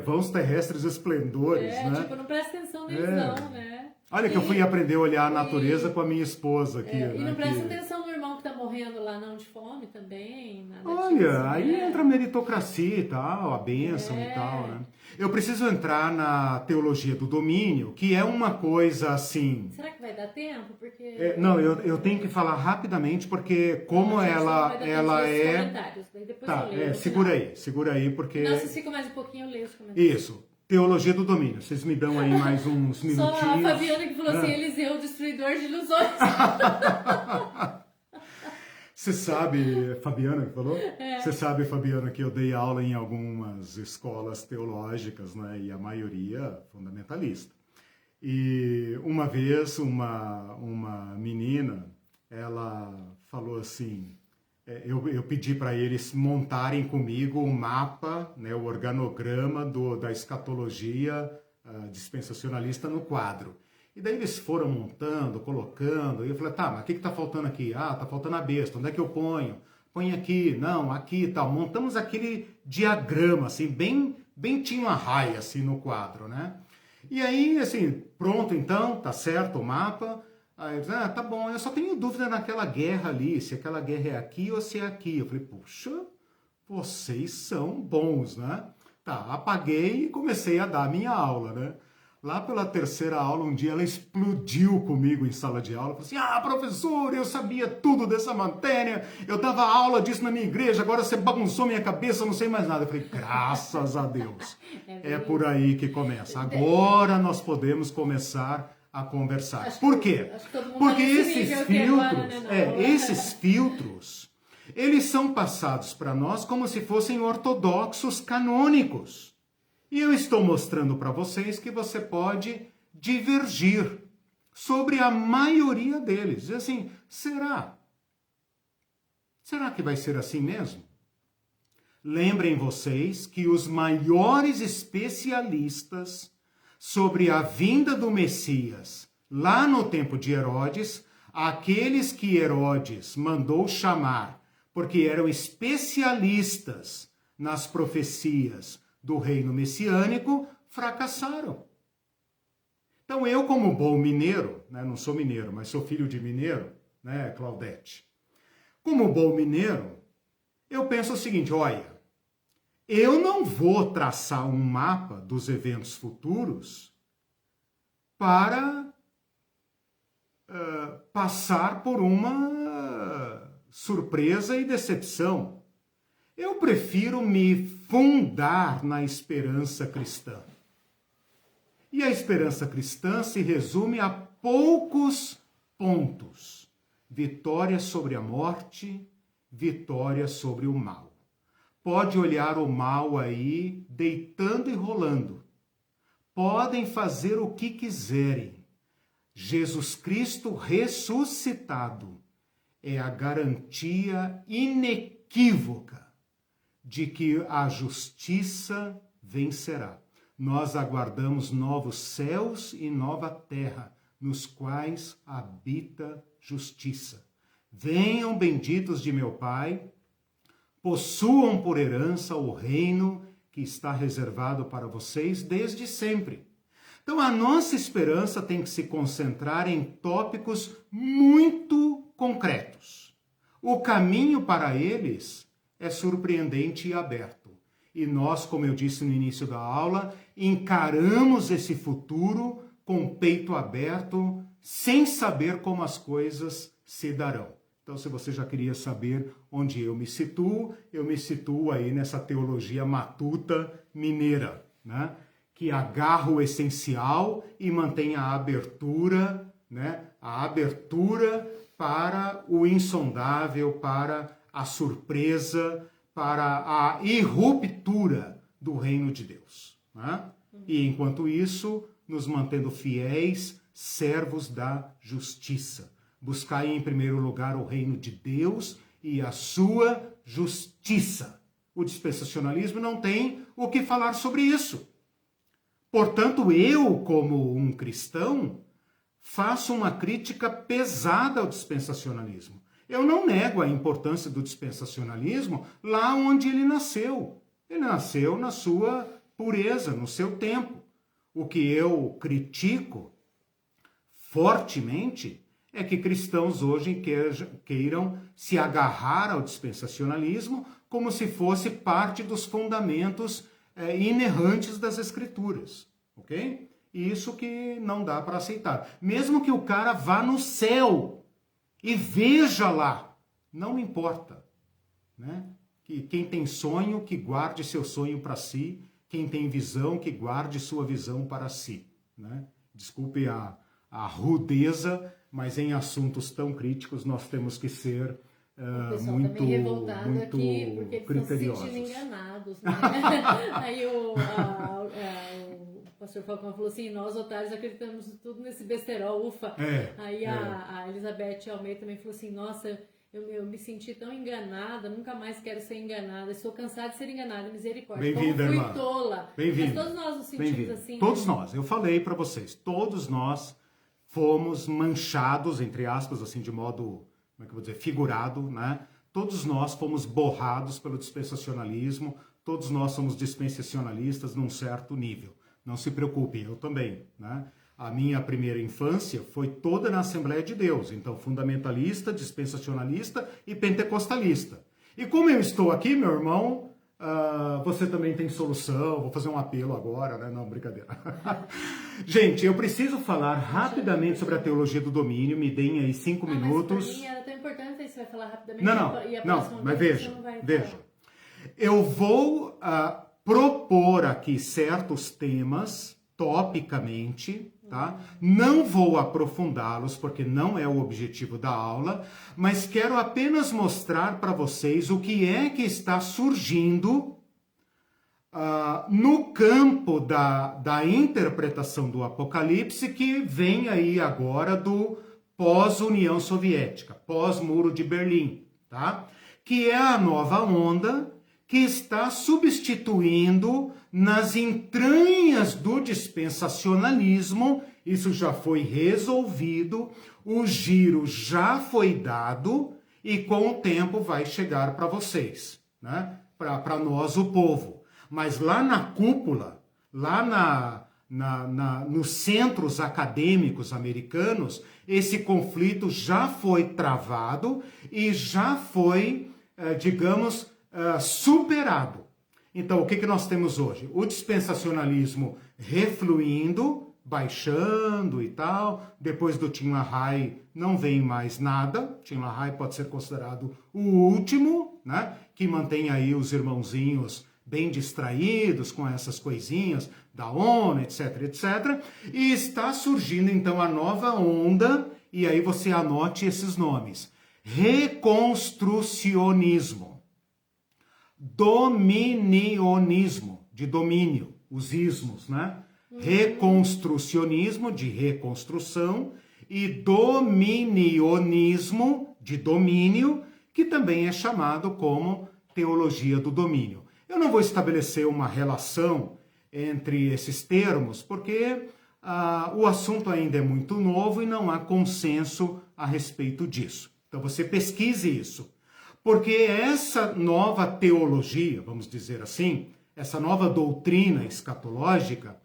vãos terrestres esplendores, né? Tipo, não presta atenção neles não, né? Olha que eu fui aprender a olhar a natureza com a minha esposa aqui. E não presta atenção no irmão que tá morrendo lá não de fome também, nada Olha, disso, aí entra a meritocracia e tal, a bênção e tal, né? Eu preciso entrar na teologia do domínio, que é uma coisa assim... Será que vai dar tempo? Porque... não, eu tenho que falar rapidamente, porque como ela é... Depois segura aí, porque... Não, se fica mais um pouquinho, eu leio os comentários. Isso. Teologia do domínio. Vocês me dão aí mais uns minutinhos. Só a Fabiana que falou assim, Eliseu, destruidor de ilusões. Você sabe, Fabiana que falou? Você sabe, Fabiana, que eu dei aula em algumas escolas teológicas, né? E a maioria fundamentalista. E uma vez uma menina, ela falou assim... Eu pedi para eles montarem comigo o mapa, né, o organograma da escatologia dispensacionalista no quadro. E daí eles foram montando, colocando, e eu falei, mas o que está faltando aqui? Tá faltando a besta, onde é que eu ponho? Põe aqui, não, aqui e tal. Montamos aquele diagrama, assim, bem tinha uma raia, assim, no quadro, né? E aí, assim, pronto então, tá certo o mapa. Aí eu disse, tá bom, eu só tenho dúvida naquela guerra ali, se aquela guerra é aqui ou se é aqui. Eu falei, puxa, vocês são bons, né? Tá, apaguei e comecei a dar a minha aula, né? Lá pela terceira aula, um dia ela explodiu comigo em sala de aula. Falou assim, professor, eu sabia tudo dessa matéria, eu dava aula disso na minha igreja, agora você bagunçou minha cabeça, eu não sei mais nada. Eu falei, graças a Deus. É por aí que começa. Agora nós podemos começar a conversar. Por quê? Porque esses filtros, eles são passados para nós como se fossem ortodoxos canônicos. E eu estou mostrando para vocês que você pode divergir sobre a maioria deles. E assim, será? Será que vai ser assim mesmo? Lembrem vocês que os maiores especialistas sobre a vinda do Messias, lá no tempo de Herodes, aqueles que Herodes mandou chamar, porque eram especialistas nas profecias do reino messiânico, fracassaram. Então eu, como bom mineiro, né, não sou mineiro, mas sou filho de mineiro, né, Claudete? Como bom mineiro, eu penso o seguinte, olha, eu não vou traçar um mapa dos eventos futuros para passar por uma surpresa e decepção. Eu prefiro me fundar na esperança cristã. E a esperança cristã se resume a poucos pontos. Vitória sobre a morte, vitória sobre o mal. Pode olhar o mal aí deitando e rolando. Podem fazer o que quiserem. Jesus Cristo ressuscitado é a garantia inequívoca de que a justiça vencerá. Nós aguardamos novos céus e nova terra, nos quais habita justiça. Venham benditos de meu Pai, possuam por herança o reino que está reservado para vocês desde sempre. Então a nossa esperança tem que se concentrar em tópicos muito concretos. O caminho para eles é surpreendente e aberto. E nós, como eu disse no início da aula, encaramos esse futuro com o peito aberto, sem saber como as coisas se darão. Então, se você já queria saber onde eu me situo aí nessa teologia matuta mineira, né? Que agarra o essencial e mantém a abertura, né? A abertura para o insondável, para a surpresa, para a irruptura do reino de Deus, né? E enquanto isso, nos mantendo fiéis, servos da justiça. Buscai em primeiro lugar o reino de Deus e a sua justiça. O dispensacionalismo não tem o que falar sobre isso. Portanto, eu, como um cristão, faço uma crítica pesada ao dispensacionalismo. Eu não nego a importância do dispensacionalismo lá onde ele nasceu. Ele nasceu na sua pureza, no seu tempo. O que eu critico fortemente é que cristãos hoje queiram se agarrar ao dispensacionalismo como se fosse parte dos fundamentos inerrantes das Escrituras, ok? E isso que não dá para aceitar. Mesmo que o cara vá no céu e veja lá, não importa, né? Que quem tem sonho, que guarde seu sonho para si, quem tem visão, que guarde sua visão para si, né? Desculpe a rudeza, mas em assuntos tão críticos nós temos que ser muito revoltado muito aqui, porque eles criteriosos. Estão se sentindo enganados, né? Aí o pastor Falcão falou assim, nós otários acreditamos tudo nesse besterol, ufa. Aí a Elizabeth Almeida também falou assim, nossa, eu me senti tão enganada, nunca mais quero ser enganada, estou cansada de ser enganada, misericórdia. Bem-vinda, irmã. Fui tola. Bem-vinda. Mas todos nós nos sentimos assim. Todos nós, eu falei para vocês, todos nós fomos manchados, entre aspas, assim, de modo, como é que eu vou dizer, figurado, né? Todos nós fomos borrados pelo dispensacionalismo, todos nós somos dispensacionalistas num certo nível. Não se preocupem, eu também, né? A minha primeira infância foi toda na Assembleia de Deus, então fundamentalista, dispensacionalista e pentecostalista. E como eu estou aqui, meu irmão, você também tem solução, vou fazer um apelo agora, né? Não, brincadeira. Gente, eu preciso falar rapidamente sobre a teologia do domínio, me deem aí 5 minutos. Mas pra mim era tão importante, aí você vai falar rapidamente. Não, mas veja. Eu vou propor aqui certos temas, topicamente, tá? Não vou aprofundá-los, porque não é o objetivo da aula, mas quero apenas mostrar para vocês o que é que está surgindo no campo da interpretação do Apocalipse, que vem aí agora do pós-União Soviética, pós-Muro de Berlim, tá? Que é a nova onda que está substituindo nas entranhas do dispensacionalismo. Isso já foi resolvido, o giro já foi dado e com o tempo vai chegar para vocês, né? Para nós, o povo. Mas lá na cúpula, lá nos centros acadêmicos americanos, esse conflito já foi travado e já foi, digamos, superado. Então, o que nós temos hoje? O dispensacionalismo refluindo, baixando e tal. Depois do Tim LaHaye não vem mais nada. Tim LaHaye pode ser considerado o último, né? Que mantém aí os irmãozinhos bem distraídos com essas coisinhas da ONU, etc, etc. E está surgindo então a nova onda, e aí você anote esses nomes. Reconstrucionismo. Dominionismo, de domínio, os ismos, né? Reconstrucionismo, de reconstrução, e dominionismo, de domínio, que também é chamado como teologia do domínio. Eu não vou estabelecer uma relação entre esses termos, porque o assunto ainda é muito novo e não há consenso a respeito disso. Então você pesquise isso. Porque essa nova teologia, vamos dizer assim, essa nova doutrina escatológica,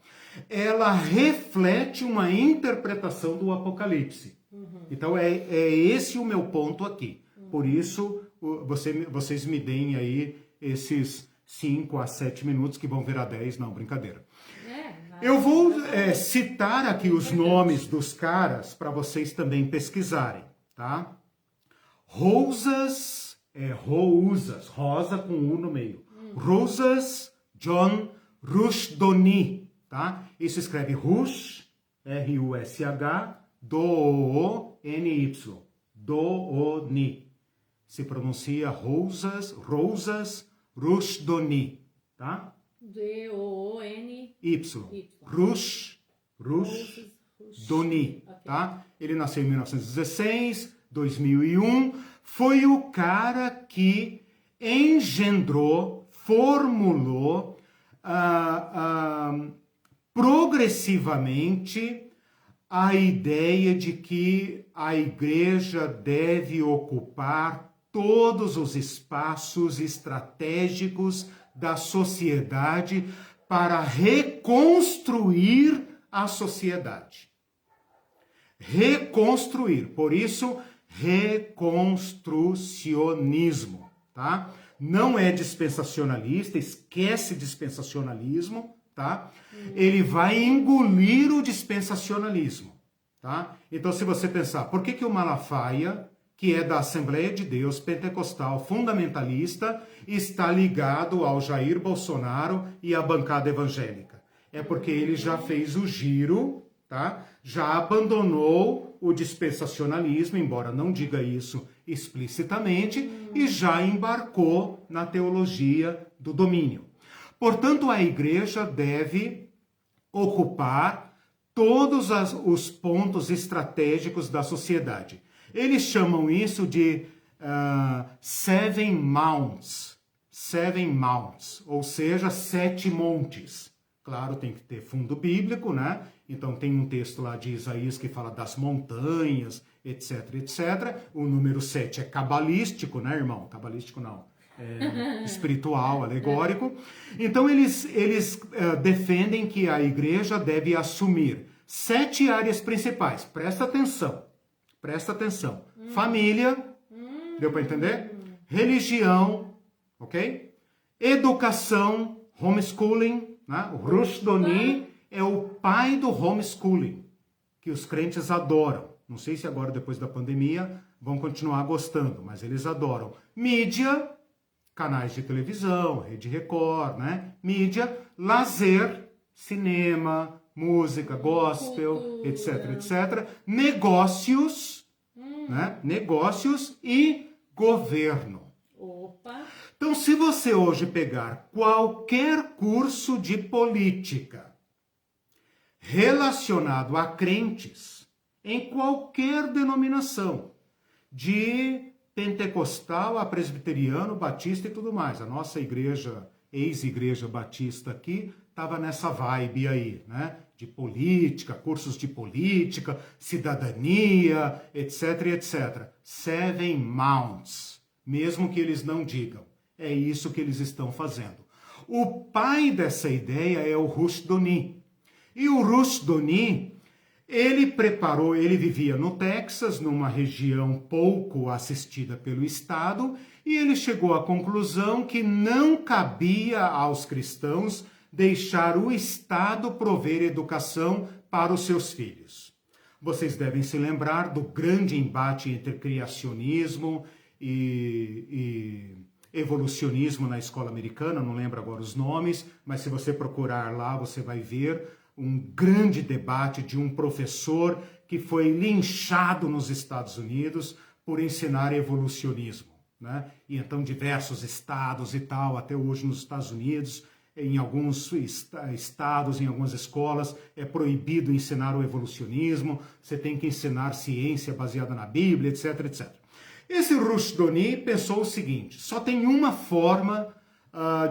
ela reflete uma interpretação do Apocalipse. Então é esse o meu ponto aqui. Por isso, vocês me deem aí esses 5 a 7 minutos que vão virar 10, não, brincadeira. Eu vou citar aqui os nomes dos caras para vocês também pesquisarem, tá? Rousas, rosa com U no meio. Rousas John Rushdoni, tá? Isso escreve Rush, R-U-S-H, D-O-O-N-Y, Do-O-Ni. Se pronuncia Rousas Rushdoni, tá? D-O-O-N-Y. Rushdoni, tá? Ele nasceu em 1916, 2001, foi o cara que engendrou, formulou progressivamente a ideia de que a igreja deve ocupar todos os espaços estratégicos da sociedade para reconstruir a sociedade. Reconstruir, por isso, reconstrucionismo, tá? Não é dispensacionalista, esquece dispensacionalismo, tá? Ele vai engolir o dispensacionalismo, tá? Então, se você pensar, por que o Malafaia, que é da Assembleia de Deus pentecostal fundamentalista, está ligado ao Jair Bolsonaro e à bancada evangélica? É porque ele já fez o giro, tá? Já abandonou o dispensacionalismo, embora não diga isso explicitamente, e já embarcou na teologia do domínio. Portanto, a igreja deve ocupar todos os pontos estratégicos da sociedade. Eles chamam isso de seven mounts, ou seja, 7 montes. Claro, tem que ter fundo bíblico, né? Então tem um texto lá de Isaías que fala das montanhas, etc, etc. O número 7 é cabalístico, né, irmão? Cabalístico não. espiritual, alegórico. Então eles defendem que a igreja deve assumir 7 áreas principais. Presta atenção. Família, deu para entender? Religião, ok? Educação, homeschooling, né? O Rushdoni é o pai do homeschooling, que os crentes adoram. Não sei se agora, depois da pandemia, vão continuar gostando, mas eles adoram. Mídia, canais de televisão, Rede Record, né? Mídia, lazer, cinema, música, gospel, etc. Negócios, né? Negócios e governo. Opa! Então, se você hoje pegar qualquer curso de política relacionado a crentes, em qualquer denominação, de pentecostal a presbiteriano, batista e tudo mais. A nossa igreja, ex-igreja batista aqui, estava nessa vibe aí, né? De política, cursos de política, cidadania, etc. 7 Mounts, mesmo que eles não digam. É isso que eles estão fazendo. O pai dessa ideia é o Rushdoni. E o Rushdoni, ele vivia no Texas, numa região pouco assistida pelo Estado, e ele chegou à conclusão que não cabia aos cristãos deixar o Estado prover educação para os seus filhos. Vocês devem se lembrar do grande embate entre criacionismo e evolucionismo na escola americana, não lembro agora os nomes, mas se você procurar lá, você vai ver um grande debate de um professor que foi linchado nos Estados Unidos por ensinar evolucionismo, né? E então diversos estados e tal, até hoje nos Estados Unidos, em alguns estados, em algumas escolas, é proibido ensinar o evolucionismo, você tem que ensinar ciência baseada na Bíblia, etc. Esse Rushdoni pensou o seguinte: só tem uma forma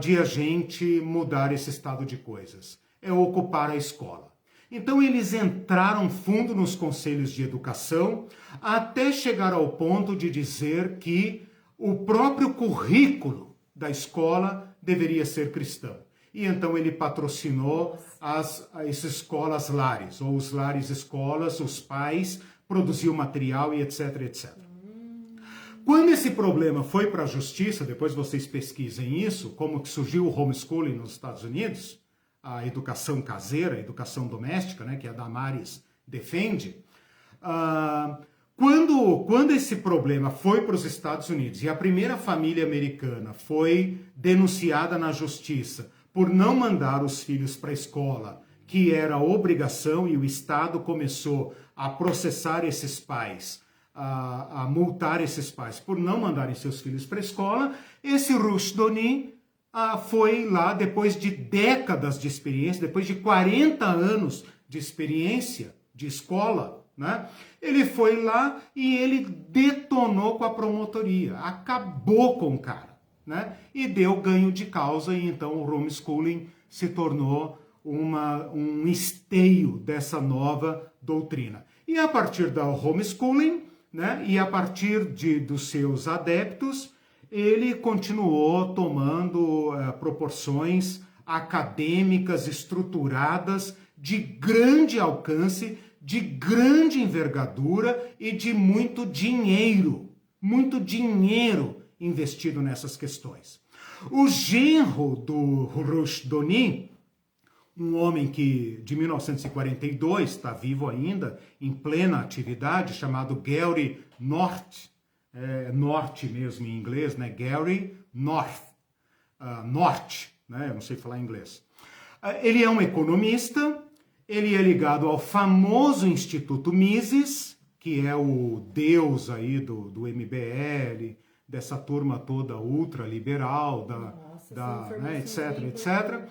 de a gente mudar esse estado de coisas, é ocupar a escola. Então eles entraram fundo nos conselhos de educação até chegar ao ponto de dizer que o próprio currículo da escola deveria ser cristão. E então ele patrocinou as escolas lares, ou os lares escolas, os pais, produziu material e etc. Quando esse problema foi para a justiça, depois vocês pesquisem isso, como que surgiu o homeschooling nos Estados Unidos, a educação caseira, a educação doméstica, né, que a Damares defende, quando esse problema foi para os Estados Unidos e a primeira família americana foi denunciada na justiça por não mandar os filhos para a escola, que era obrigação, e o Estado começou a processar esses pais, a multar esses pais por não mandarem seus filhos para a escola, esse Rushdoni foi lá, depois de décadas de experiência, depois de 40 anos de experiência de escola, né? Ele foi lá e ele detonou com a promotoria, acabou com o cara, né? E deu ganho de causa, e então o homeschooling se tornou um esteio dessa nova doutrina. E a partir do homeschooling, né, e a partir dos seus adeptos, ele continuou tomando proporções acadêmicas estruturadas de grande alcance, de grande envergadura e de muito dinheiro investido nessas questões. O genro do Rushdoni, um homem que de 1942 está vivo ainda, em plena atividade, chamado Gary North, Norte mesmo em inglês, né? Gary North, Norte, né? Eu não sei falar inglês. Ele é um economista, ele é ligado ao famoso Instituto Mises, que é o deus aí do MBL, dessa turma toda ultraliberal, né, etc.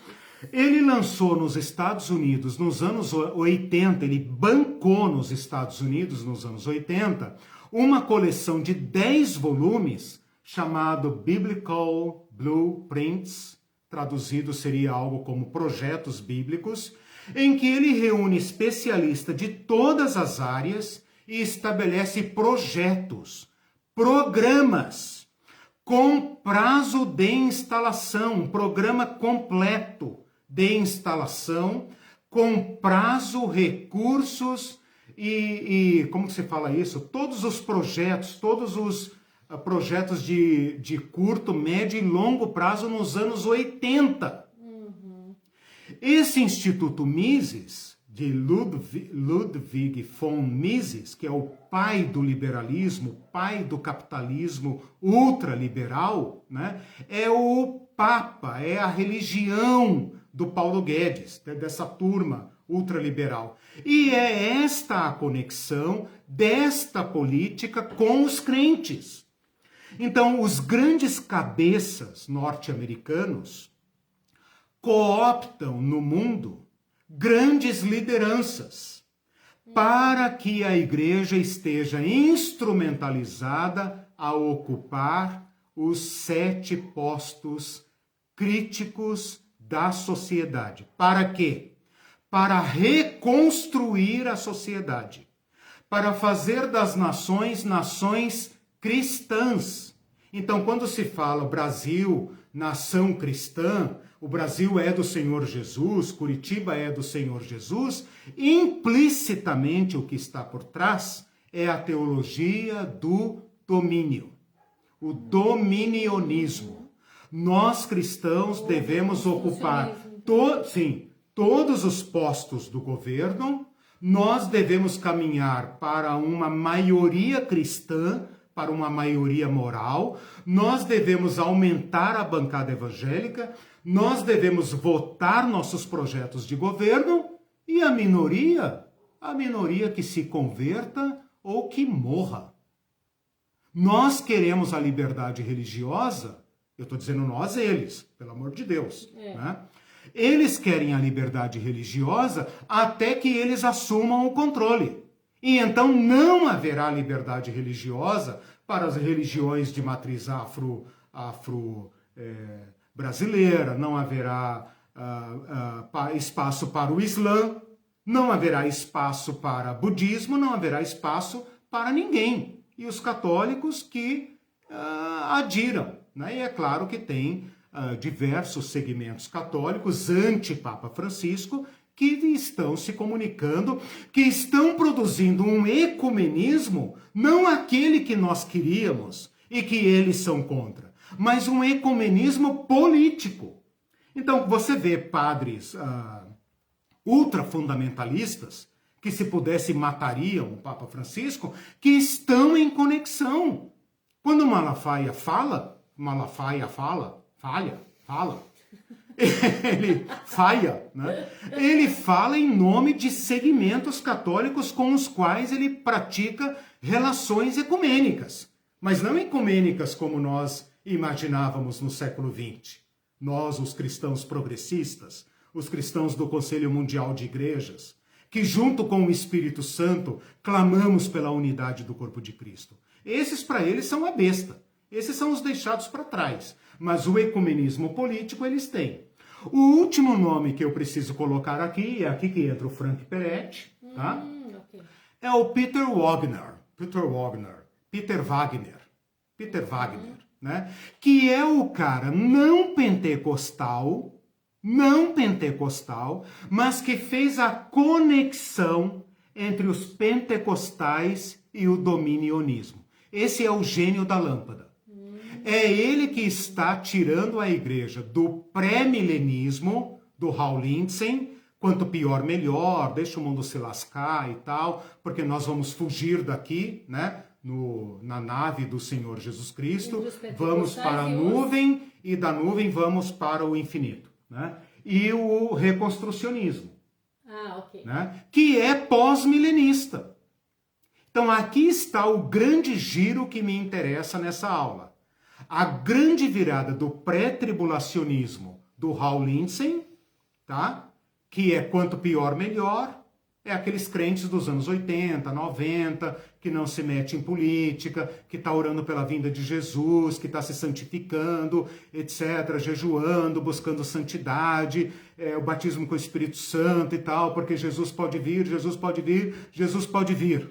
Ele lançou nos Estados Unidos nos anos 80, ele bancou nos Estados Unidos nos anos 80, uma coleção de 10 volumes chamado Biblical Blueprints, traduzido seria algo como Projetos Bíblicos, em que ele reúne especialistas de todas as áreas e estabelece projetos, programas, com prazo de instalação, um programa completo de instalação, com prazo, recursos e como se fala isso? Todos os projetos de curto, médio e longo prazo nos anos 80. Esse Instituto Mises, de Ludwig von Mises, que é o pai do liberalismo, pai do capitalismo ultraliberal, né? É o Papa, é a religião do Paulo Guedes, dessa turma ultraliberal. E é esta a conexão desta política com os crentes. Então, os grandes cabeças norte-americanos cooptam no mundo grandes lideranças para que a igreja esteja instrumentalizada a ocupar os 7 postos críticos da sociedade. Para quê? Para reconstruir a sociedade, para fazer das nações nações cristãs. Então, quando se fala Brasil, nação cristã, o Brasil é do Senhor Jesus, Curitiba é do Senhor Jesus, implicitamente o que está por trás é a teologia do domínio, o dominionismo. Nós cristãos devemos ocupar todos os postos do governo, nós devemos caminhar para uma maioria cristã, para uma maioria moral, nós devemos aumentar a bancada evangélica, nós devemos votar nossos projetos de governo e a minoria que se converta ou que morra. Nós queremos a liberdade religiosa, eu estou dizendo nós, eles, pelo amor de Deus, né? Eles querem a liberdade religiosa até que eles assumam o controle. E então não haverá liberdade religiosa para as religiões de matriz brasileira, não haverá espaço para o Islã, não haverá espaço para budismo, não haverá espaço para ninguém. E os católicos que adiram, né? E é claro que tem diversos segmentos católicos anti-Papa Francisco que estão se comunicando, que estão produzindo um ecumenismo, não aquele que nós queríamos e que eles são contra, mas um ecumenismo político. Então, você vê padres ultrafundamentalistas, que se pudesse matariam o Papa Francisco, que estão em conexão. Quando Malafaia fala, ele falha, né? Ele fala em nome de segmentos católicos com os quais ele pratica relações ecumênicas, mas não ecumênicas como nós imaginávamos no século XX. Nós, os cristãos progressistas, os cristãos do Conselho Mundial de Igrejas, que junto com o Espírito Santo clamamos pela unidade do corpo de Cristo. Esses para eles são a besta. Esses são os deixados para trás. Mas o ecumenismo político eles têm. O último nome que eu preciso colocar aqui, é aqui que entra o Frank Peretti, tá? Okay. É o Peter Wagner, né? Que é o cara não pentecostal, mas que fez a conexão entre os pentecostais e o dominionismo. Esse é o gênio da lâmpada. É ele que está tirando a igreja do pré-milenismo, do Hal Lindsey, quanto pior, melhor, deixa o mundo se lascar e tal, porque nós vamos fugir daqui, né, na nave do Senhor Jesus Cristo, vamos para a nuvem e da nuvem vamos para o infinito, né? E o reconstrucionismo, né, que é pós-milenista. Então aqui está o grande giro que me interessa nessa aula. A grande virada do pré-tribulacionismo do Hal Lindsey, tá? Que é quanto pior, melhor, é aqueles crentes dos anos 80, 90, que não se mete em política, que está orando pela vinda de Jesus, que está se santificando, etc., jejuando, buscando santidade, o batismo com o Espírito Santo e tal, porque Jesus pode vir, Jesus pode vir, Jesus pode vir.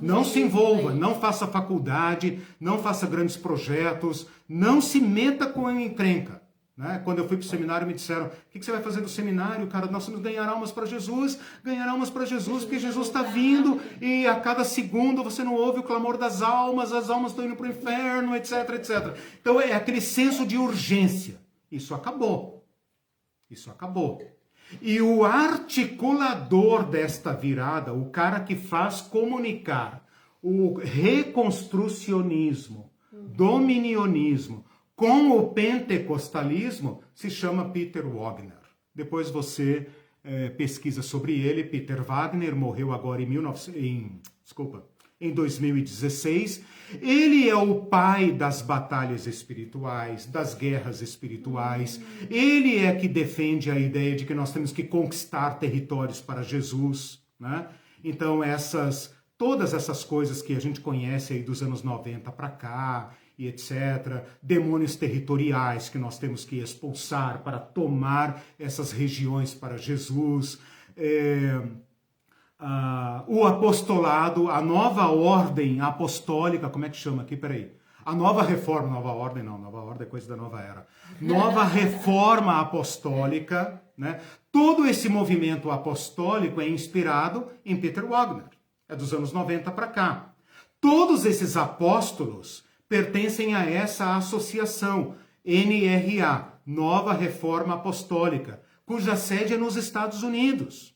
Não se envolva, não faça faculdade, não faça grandes projetos, não se meta com a encrenca. Né? Quando eu fui para o seminário, me disseram, o que você vai fazer no seminário, cara? Nós vamos ganhar almas para Jesus, porque Jesus está vindo e a cada segundo você não ouve o clamor das almas, as almas estão indo para o inferno, etc, etc. Então é aquele senso de urgência. Isso acabou. Isso acabou. E o articulador desta virada, o cara que faz comunicar o reconstrucionismo, dominionismo, com o pentecostalismo, se chama Peter Wagner. Depois você pesquisa sobre ele. Peter Wagner morreu agora em 2016. Ele é o pai das batalhas espirituais, das guerras espirituais. Ele é que defende a ideia de que nós temos que conquistar territórios para Jesus, né? Então, todas essas coisas que a gente conhece aí dos anos 90 para cá, e etc., demônios territoriais que nós temos que expulsar para tomar essas regiões para Jesus, o apostolado, a nova ordem apostólica, como é que chama aqui? Peraí. A nova reforma, nova ordem é coisa da nova era. Nova reforma apostólica, né? Todo esse movimento apostólico é inspirado em Peter Wagner. É dos anos 90 para cá. Todos esses apóstolos pertencem a essa associação, NRA, Nova Reforma Apostólica, cuja sede é nos Estados Unidos.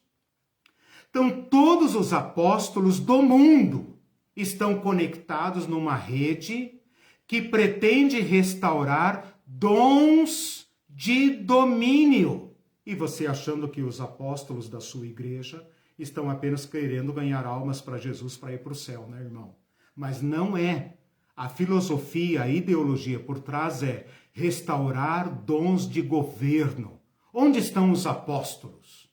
Então, todos os apóstolos do mundo estão conectados numa rede que pretende restaurar dons de domínio. E você achando que os apóstolos da sua igreja estão apenas querendo ganhar almas para Jesus para ir para o céu, né, irmão? Mas não é. A filosofia, a ideologia por trás é restaurar dons de governo. Onde estão os apóstolos?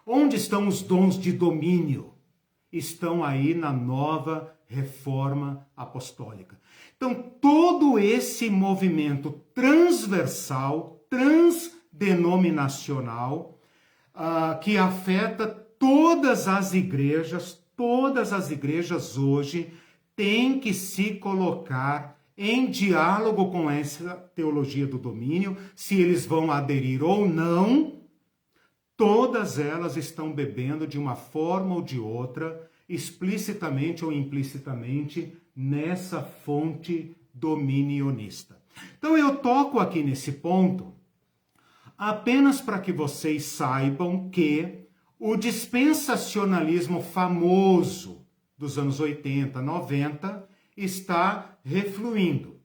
Onde estão os dons de domínio? Estão aí na nova reforma apostólica. Então, todo esse movimento transversal, transdenominacional, que afeta todas as igrejas hoje, tem que se colocar em diálogo com essa teologia do domínio, se eles vão aderir ou não. Todas elas estão bebendo de uma forma ou de outra, explicitamente ou implicitamente, nessa fonte dominionista. Então eu toco aqui nesse ponto apenas para que vocês saibam que o dispensacionalismo famoso dos anos 80, 90, está refluindo.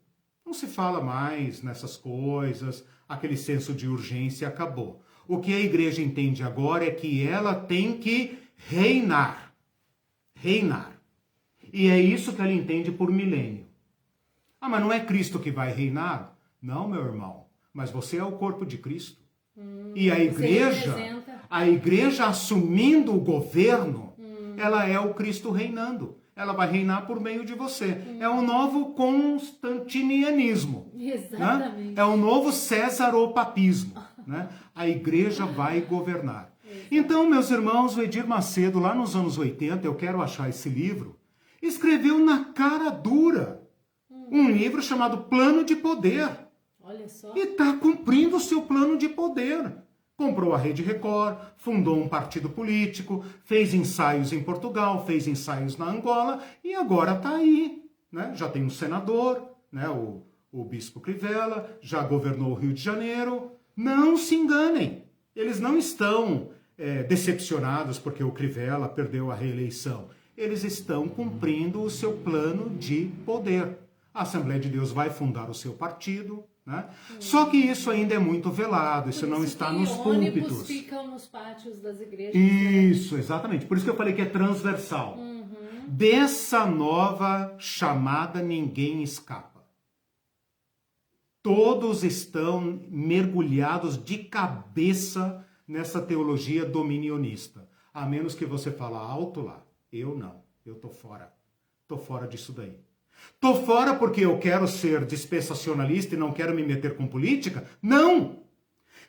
Não se fala mais nessas coisas, aquele senso de urgência acabou. O que a igreja entende agora é que ela tem que reinar. Reinar. E é isso que ela entende por milênio. Ah, mas não é Cristo que vai reinar? Não, meu irmão. Mas você é o corpo de Cristo. E a igreja assumindo o governo, ela é o Cristo reinando. Ela vai reinar por meio de você. É um novo constantinianismo. Exatamente. Né? É um novo césaropapismo. Né? A igreja vai governar. Então, meus irmãos, o Edir Macedo, lá nos anos 80, eu quero achar esse livro, escreveu na cara dura um livro chamado Plano de Poder. Olha só. E está cumprindo o seu plano de poder. Comprou a Rede Record, fundou um partido político, fez ensaios em Portugal, fez ensaios na Angola e agora está aí. Né? Já tem um senador, né? o Bispo Crivella, já governou o Rio de Janeiro. Não se enganem, eles não estão decepcionados porque o Crivella perdeu a reeleição. Eles estão cumprindo o seu plano de poder. A Assembleia de Deus vai fundar o seu partido, né? Só que isso ainda é muito velado, isso não está nos púlpitos. Ônibus ficam nos pátios das igrejas. Isso, exatamente. Por isso que eu falei que é transversal. Dessa nova chamada ninguém escapa. Todos estão mergulhados de cabeça nessa teologia dominionista. A menos que você fale alto lá. Eu não, eu tô fora. Tô fora disso daí. Tô fora porque eu quero ser dispensacionalista e não quero me meter com política? Não!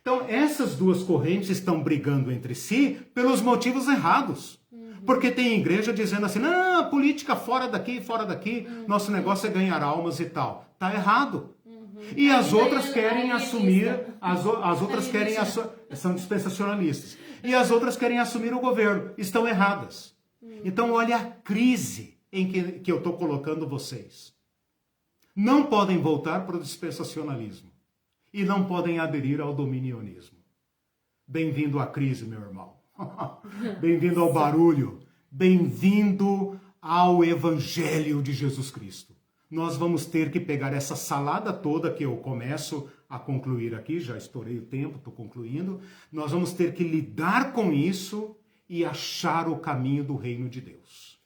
Então, essas duas correntes estão brigando entre si pelos motivos errados. Porque tem igreja dizendo assim, não, política fora daqui, nosso negócio é ganhar almas e tal. Tá errado. E as outras querem assumir, as outras querem são dispensacionalistas. E as outras querem assumir o governo. Estão erradas. Então olha a crise em que eu estou colocando vocês. Não podem voltar para o dispensacionalismo. E não podem aderir ao dominionismo. Bem-vindo à crise, meu irmão. Bem-vindo ao barulho. Bem-vindo ao Evangelho de Jesus Cristo. Nós vamos ter que pegar essa salada toda que eu começo a concluir aqui, já estourei o tempo, estou concluindo. Nós vamos ter que lidar com isso e achar o caminho do reino de Deus.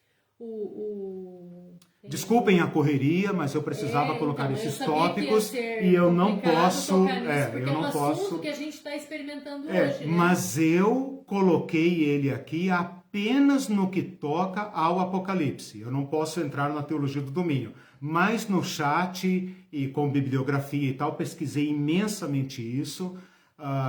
Desculpem a correria, mas eu precisava colocar esses tópicos e eu não posso... Porque é um assunto que a gente está experimentando hoje. Né? Mas eu coloquei ele aqui apenas no que toca ao Apocalipse. Eu não posso entrar na teologia do domínio. Mas no chat e com bibliografia e tal, pesquisei imensamente isso.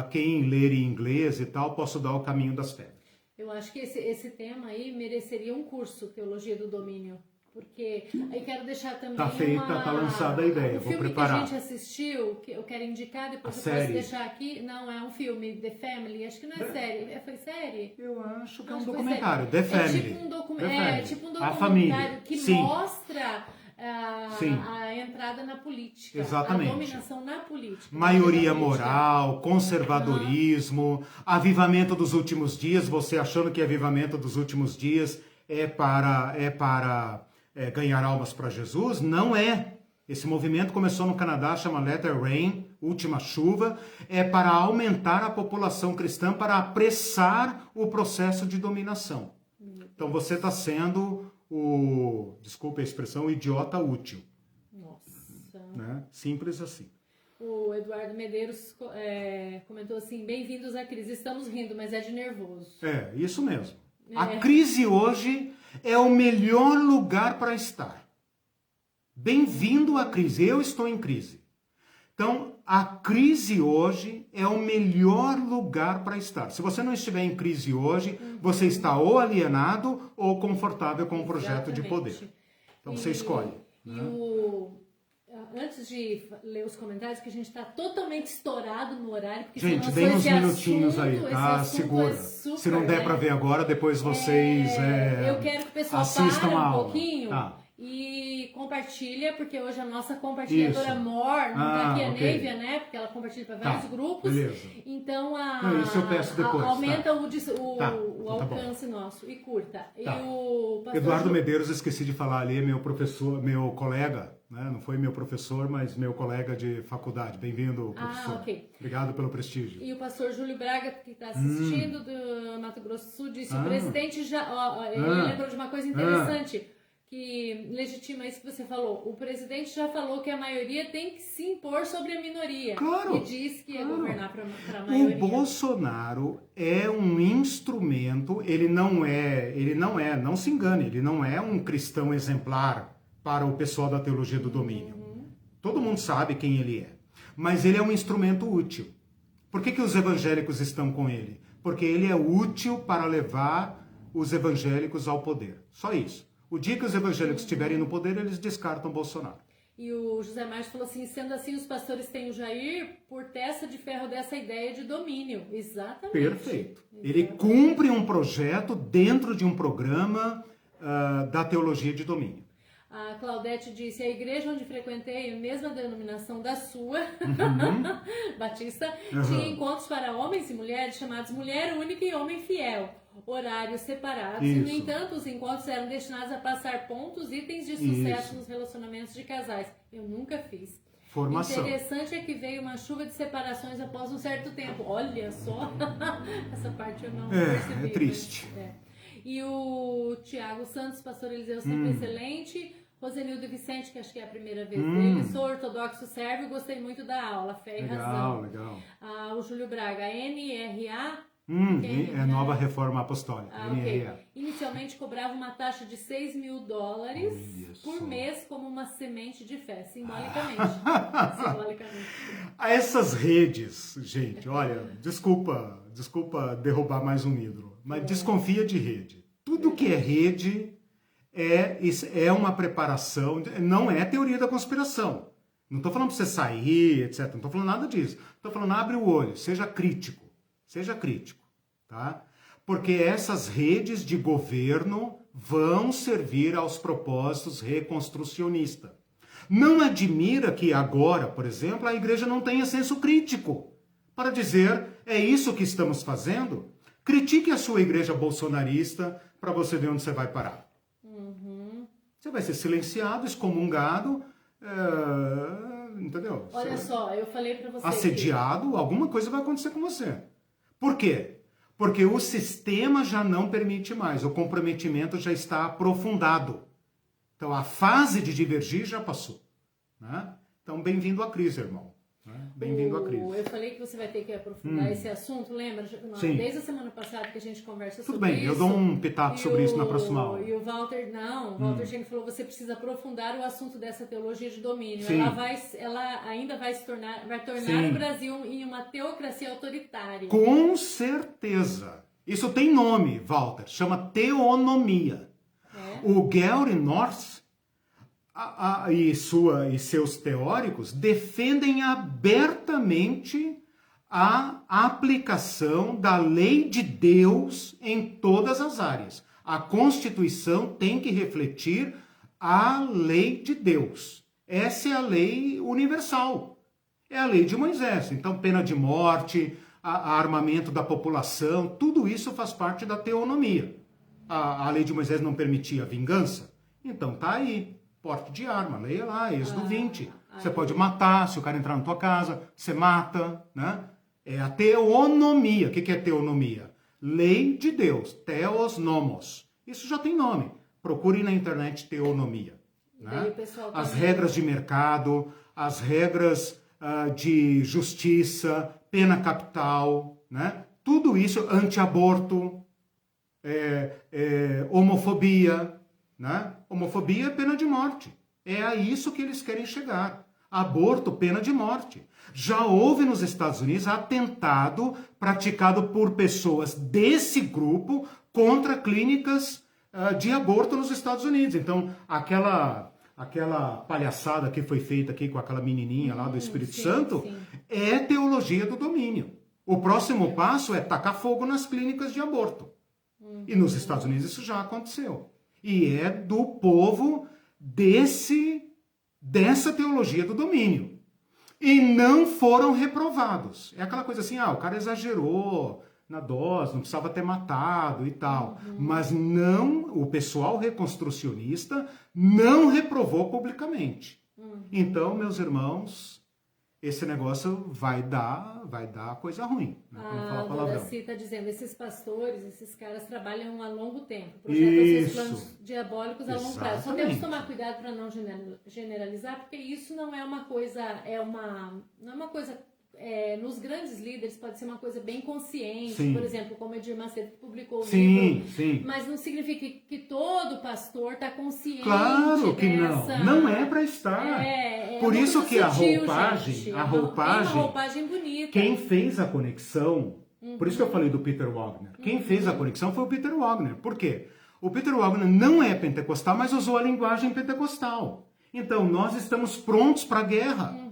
Quem ler em inglês e tal, posso dar o caminho das pedras. Eu acho que esse tema aí mereceria um curso, Teologia do Domínio. Porque aí quero deixar também tá lançada a ideia, vou preparar. Que a gente assistiu, que eu quero indicar, depois eu posso deixar aqui. Não, é um filme, The Family, acho que não é série. Foi série? Eu acho que é um documentário, The Family. É tipo um A família. documentário que Sim. mostra a entrada na política. Exatamente. A dominação na política. Maioria moral, conservadorismo, avivamento dos últimos dias, você achando que avivamento dos últimos dias é para ganhar almas para Jesus? Não é. Esse movimento começou no Canadá, chama Latter Rain, Última Chuva, é para aumentar a população cristã, para apressar o processo de dominação. Então você está sendo desculpe a expressão, o idiota útil. Nossa. Né? Simples assim. O Eduardo Medeiros comentou assim, bem-vindos à crise, estamos rindo, mas é de nervoso. Isso mesmo. A crise hoje é o melhor lugar para estar. Bem-vindo à crise. Eu estou em crise. Então, a crise hoje é o melhor lugar para estar. Se você não estiver em crise hoje, você está ou alienado ou confortável com o projeto de poder. Então, você escolhe. Antes de ler os comentários, que a gente está totalmente estourado no horário. Porque gente, deem uns minutinhos aí, tá? Segura. Se não der para ver agora, depois vocês eu quero que o pessoal assistam para a um aula. Pouquinho e compartilha, porque hoje a nossa compartilhadora Mor não está aqui, a Nívia, né? Porque ela compartilha para vários grupos. Beleza. Então, isso eu peço depois, aumenta o alcance nosso e curta. E o pastor Eduardo Medeiros, esqueci de falar ali, meu professor, meu colega, né? Não foi meu professor, mas meu colega de faculdade. Bem-vindo, professor. Ok. Obrigado pelo prestígio. E o pastor Júlio Braga, que está assistindo, do Mato Grosso do Sul, disse, o presidente ele lembrou de uma coisa interessante, que legitima isso que você falou. O presidente já falou que a maioria tem que se impor sobre a minoria. Claro. E diz que ia governar para a maioria. O Bolsonaro é um instrumento, não se engane, ele não é um cristão exemplar para o pessoal da teologia do domínio. Todo mundo sabe quem ele é. Mas ele é um instrumento útil. Por que os evangélicos estão com ele? Porque ele é útil para levar os evangélicos ao poder. Só isso. O dia que os evangélicos estiverem no poder, eles descartam Bolsonaro. E o José Márcio falou assim, sendo assim, os pastores têm o Jair por testa de ferro dessa ideia de domínio. Exatamente. Perfeito. Ele cumpre um projeto dentro de um programa da teologia de domínio. A Claudete disse, a igreja onde frequentei, a mesma denominação da sua, Batista, tinha encontros para homens e mulheres chamados Mulher Única e Homem Fiel, horários separados. Isso. E, no entanto, os encontros eram destinados a passar pontos, itens de sucesso nos relacionamentos de casais. Eu nunca fiz. Formação. Interessante é que veio uma chuva de separações após um certo tempo. Olha só, essa parte eu não percebi. É triste. E o Tiago Santos, pastor Eliseu, sempre excelente. Rosenildo Vicente, que acho que é a primeira vez dele. Sou ortodoxo sérvio, gostei muito da aula. Fé e razão. Legal. O Júlio Braga, NRA. É Nova Reforma Apostólica. Okay. Inicialmente cobrava uma taxa de $6.000 por mês como uma semente de fé, simbolicamente. Essas redes, gente, olha, desculpa derrubar mais um ídolo, mas desconfia de rede. Tudo que é rede é uma preparação, não é teoria da conspiração. Não estou falando para você sair, etc. Não estou falando nada disso. Estou falando, abre o olho, seja crítico. Seja crítico, tá? Porque essas redes de governo vão servir aos propósitos reconstrucionistas. Não admira que agora, por exemplo, a igreja não tenha senso crítico para dizer, é isso que estamos fazendo? Critique a sua igreja bolsonarista para você ver onde você vai parar. Você vai ser silenciado, excomungado, entendeu? Olha só, eu falei para você assediado, alguma coisa vai acontecer com você. Por quê? Porque o sistema já não permite mais, o comprometimento já está aprofundado. Então a fase de divergir já passou. Né? Então bem-vindo à crise, irmão. Né? Bem-vindo à crise. Eu falei que você vai ter que aprofundar esse assunto, lembra? Sim. desde a semana passada que a gente conversa Tudo sobre bem, isso. eu dou um pitaco sobre isso na próxima aula. E o Walter Schenck falou, você precisa aprofundar o assunto dessa teologia de domínio. Sim. Ela ainda vai tornar Sim. o Brasil em uma teocracia autoritária. Com certeza. Isso tem nome, Walter, chama teonomia. O Gary North e seus teóricos defendem abertamente a aplicação da lei de Deus em todas as áreas. A Constituição tem que refletir a lei de Deus. Essa é a lei universal. É a lei de Moisés. Então, pena de morte, armamento da população, tudo isso faz parte da teonomia. A lei de Moisés não permitia vingança? Então tá aí. Porte de arma, leia lá, Êxodo 20. Você pode matar, se o cara entrar na tua casa, você mata, né? É a teonomia. O que é teonomia? Lei de Deus, theos nomos. Isso já tem nome. Procure na internet teonomia. Né? As regras de mercado, as regras de justiça, pena capital, né? Tudo isso, anti-aborto, homofobia, né? Homofobia é pena de morte. É a isso que eles querem chegar. Aborto, pena de morte. Já houve nos Estados Unidos atentado praticado por pessoas desse grupo contra clínicas de aborto nos Estados Unidos. Então, aquela palhaçada que foi feita aqui com aquela menininha lá do Espírito Santo é teologia do domínio. O próximo passo é tacar fogo nas clínicas de aborto. E nos Estados Unidos isso já aconteceu. E é do povo dessa teologia do domínio. E não foram reprovados. É aquela coisa assim, o cara exagerou na dose, não precisava ter matado e tal. Mas não, o pessoal reconstrucionista não reprovou publicamente. Então, meus irmãos, esse negócio vai dar coisa ruim. Né? A Doraci está dizendo, esses pastores, esses caras trabalham a longo tempo, projetam seus planos diabólicos a longo prazo. Só temos que tomar cuidado para não generalizar, porque isso não é uma coisa, não é uma coisa, nos grandes líderes pode ser uma coisa bem consciente, por exemplo, como Edir Macedo que publicou o livro, mas não significa que todo pastor está consciente. Claro que não é para estar. Por isso que a roupagem bonita. Quem fez a conexão, por isso que eu falei do Peter Wagner, quem fez a conexão foi o Peter Wagner. Por quê? O Peter Wagner não é pentecostal, mas usou a linguagem pentecostal. Então, nós estamos prontos para a guerra.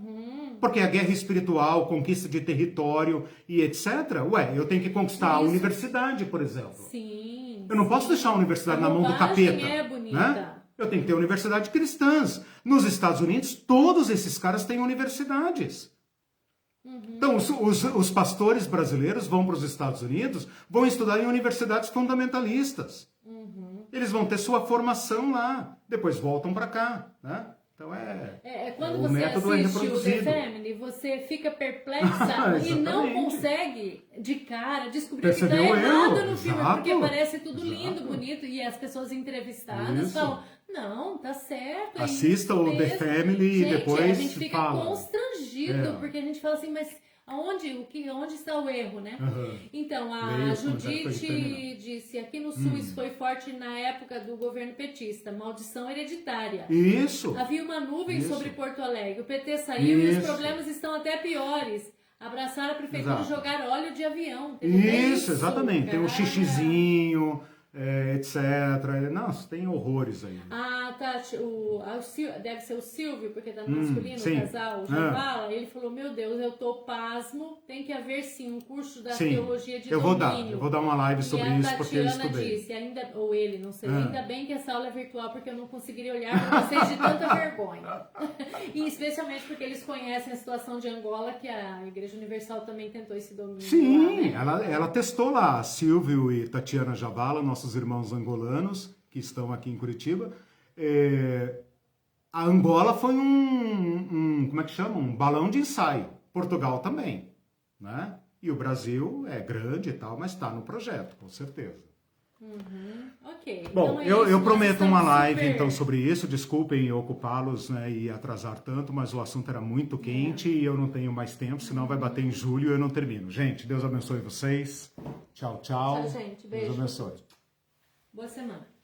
Porque a guerra espiritual, conquista de território e etc. Eu tenho que conquistar a universidade, por exemplo. Sim. Eu não posso deixar a universidade na mão do capeta. É bonita. Né? Eu tenho que ter universidade cristãs. Nos Estados Unidos, todos esses caras têm universidades. Então, os pastores brasileiros vão para os Estados Unidos, vão estudar em universidades fundamentalistas. Eles vão ter sua formação lá. Depois voltam para cá, né? Então quando o você método assiste o The reproduzido. Family, você fica perplexa e não consegue de cara descobrir o que está Percebeu errado eu? no filme, Exato. porque parece tudo lindo, bonito, e as pessoas entrevistadas falam, não, tá certo. Assista o The Family e depois a gente fica fala. constrangido, porque a gente fala assim, mas onde está o erro, né? Então, a Judite disse, aqui no Sul isso foi forte na época do governo petista, maldição hereditária. Isso. Havia uma nuvem sobre Porto Alegre, o PT saiu e os problemas estão até piores. Abraçar a prefeitura e jogar óleo de avião. Isso, exatamente. Tem um xixizinho, etc. Nossa, tem horrores aí. Ah, tá. Deve ser o Silvio, porque tá no masculino, o casal, o Javala. Ele falou, meu Deus, eu tô pasmo, tem que haver sim um curso da teologia de domínio. Eu vou dar uma live sobre isso, porque eu estudei. Disse, ou ele, não sei, ainda bem que essa aula é virtual, porque eu não conseguiria olhar para vocês de tanta vergonha. E especialmente porque eles conhecem a situação de Angola, que a Igreja Universal também tentou esse domínio. Sim, lá, né? ela testou lá, Silvio e Tatiana Javala, nossos irmãos angolanos, que estão aqui em Curitiba. A Angola foi como é que chama? Um balão de ensaio. Portugal também, né? E o Brasil é grande e tal, mas está no projeto, com certeza. Ok. Bom, então eu prometo uma live super... então sobre isso. Desculpem ocupá-los, né, e atrasar tanto, mas o assunto era muito quente e eu não tenho mais tempo, senão vai bater em julho e eu não termino. Gente, Deus abençoe vocês. Tchau, tchau. Tchau, gente. Beijo. Deus abençoe. Boa semana.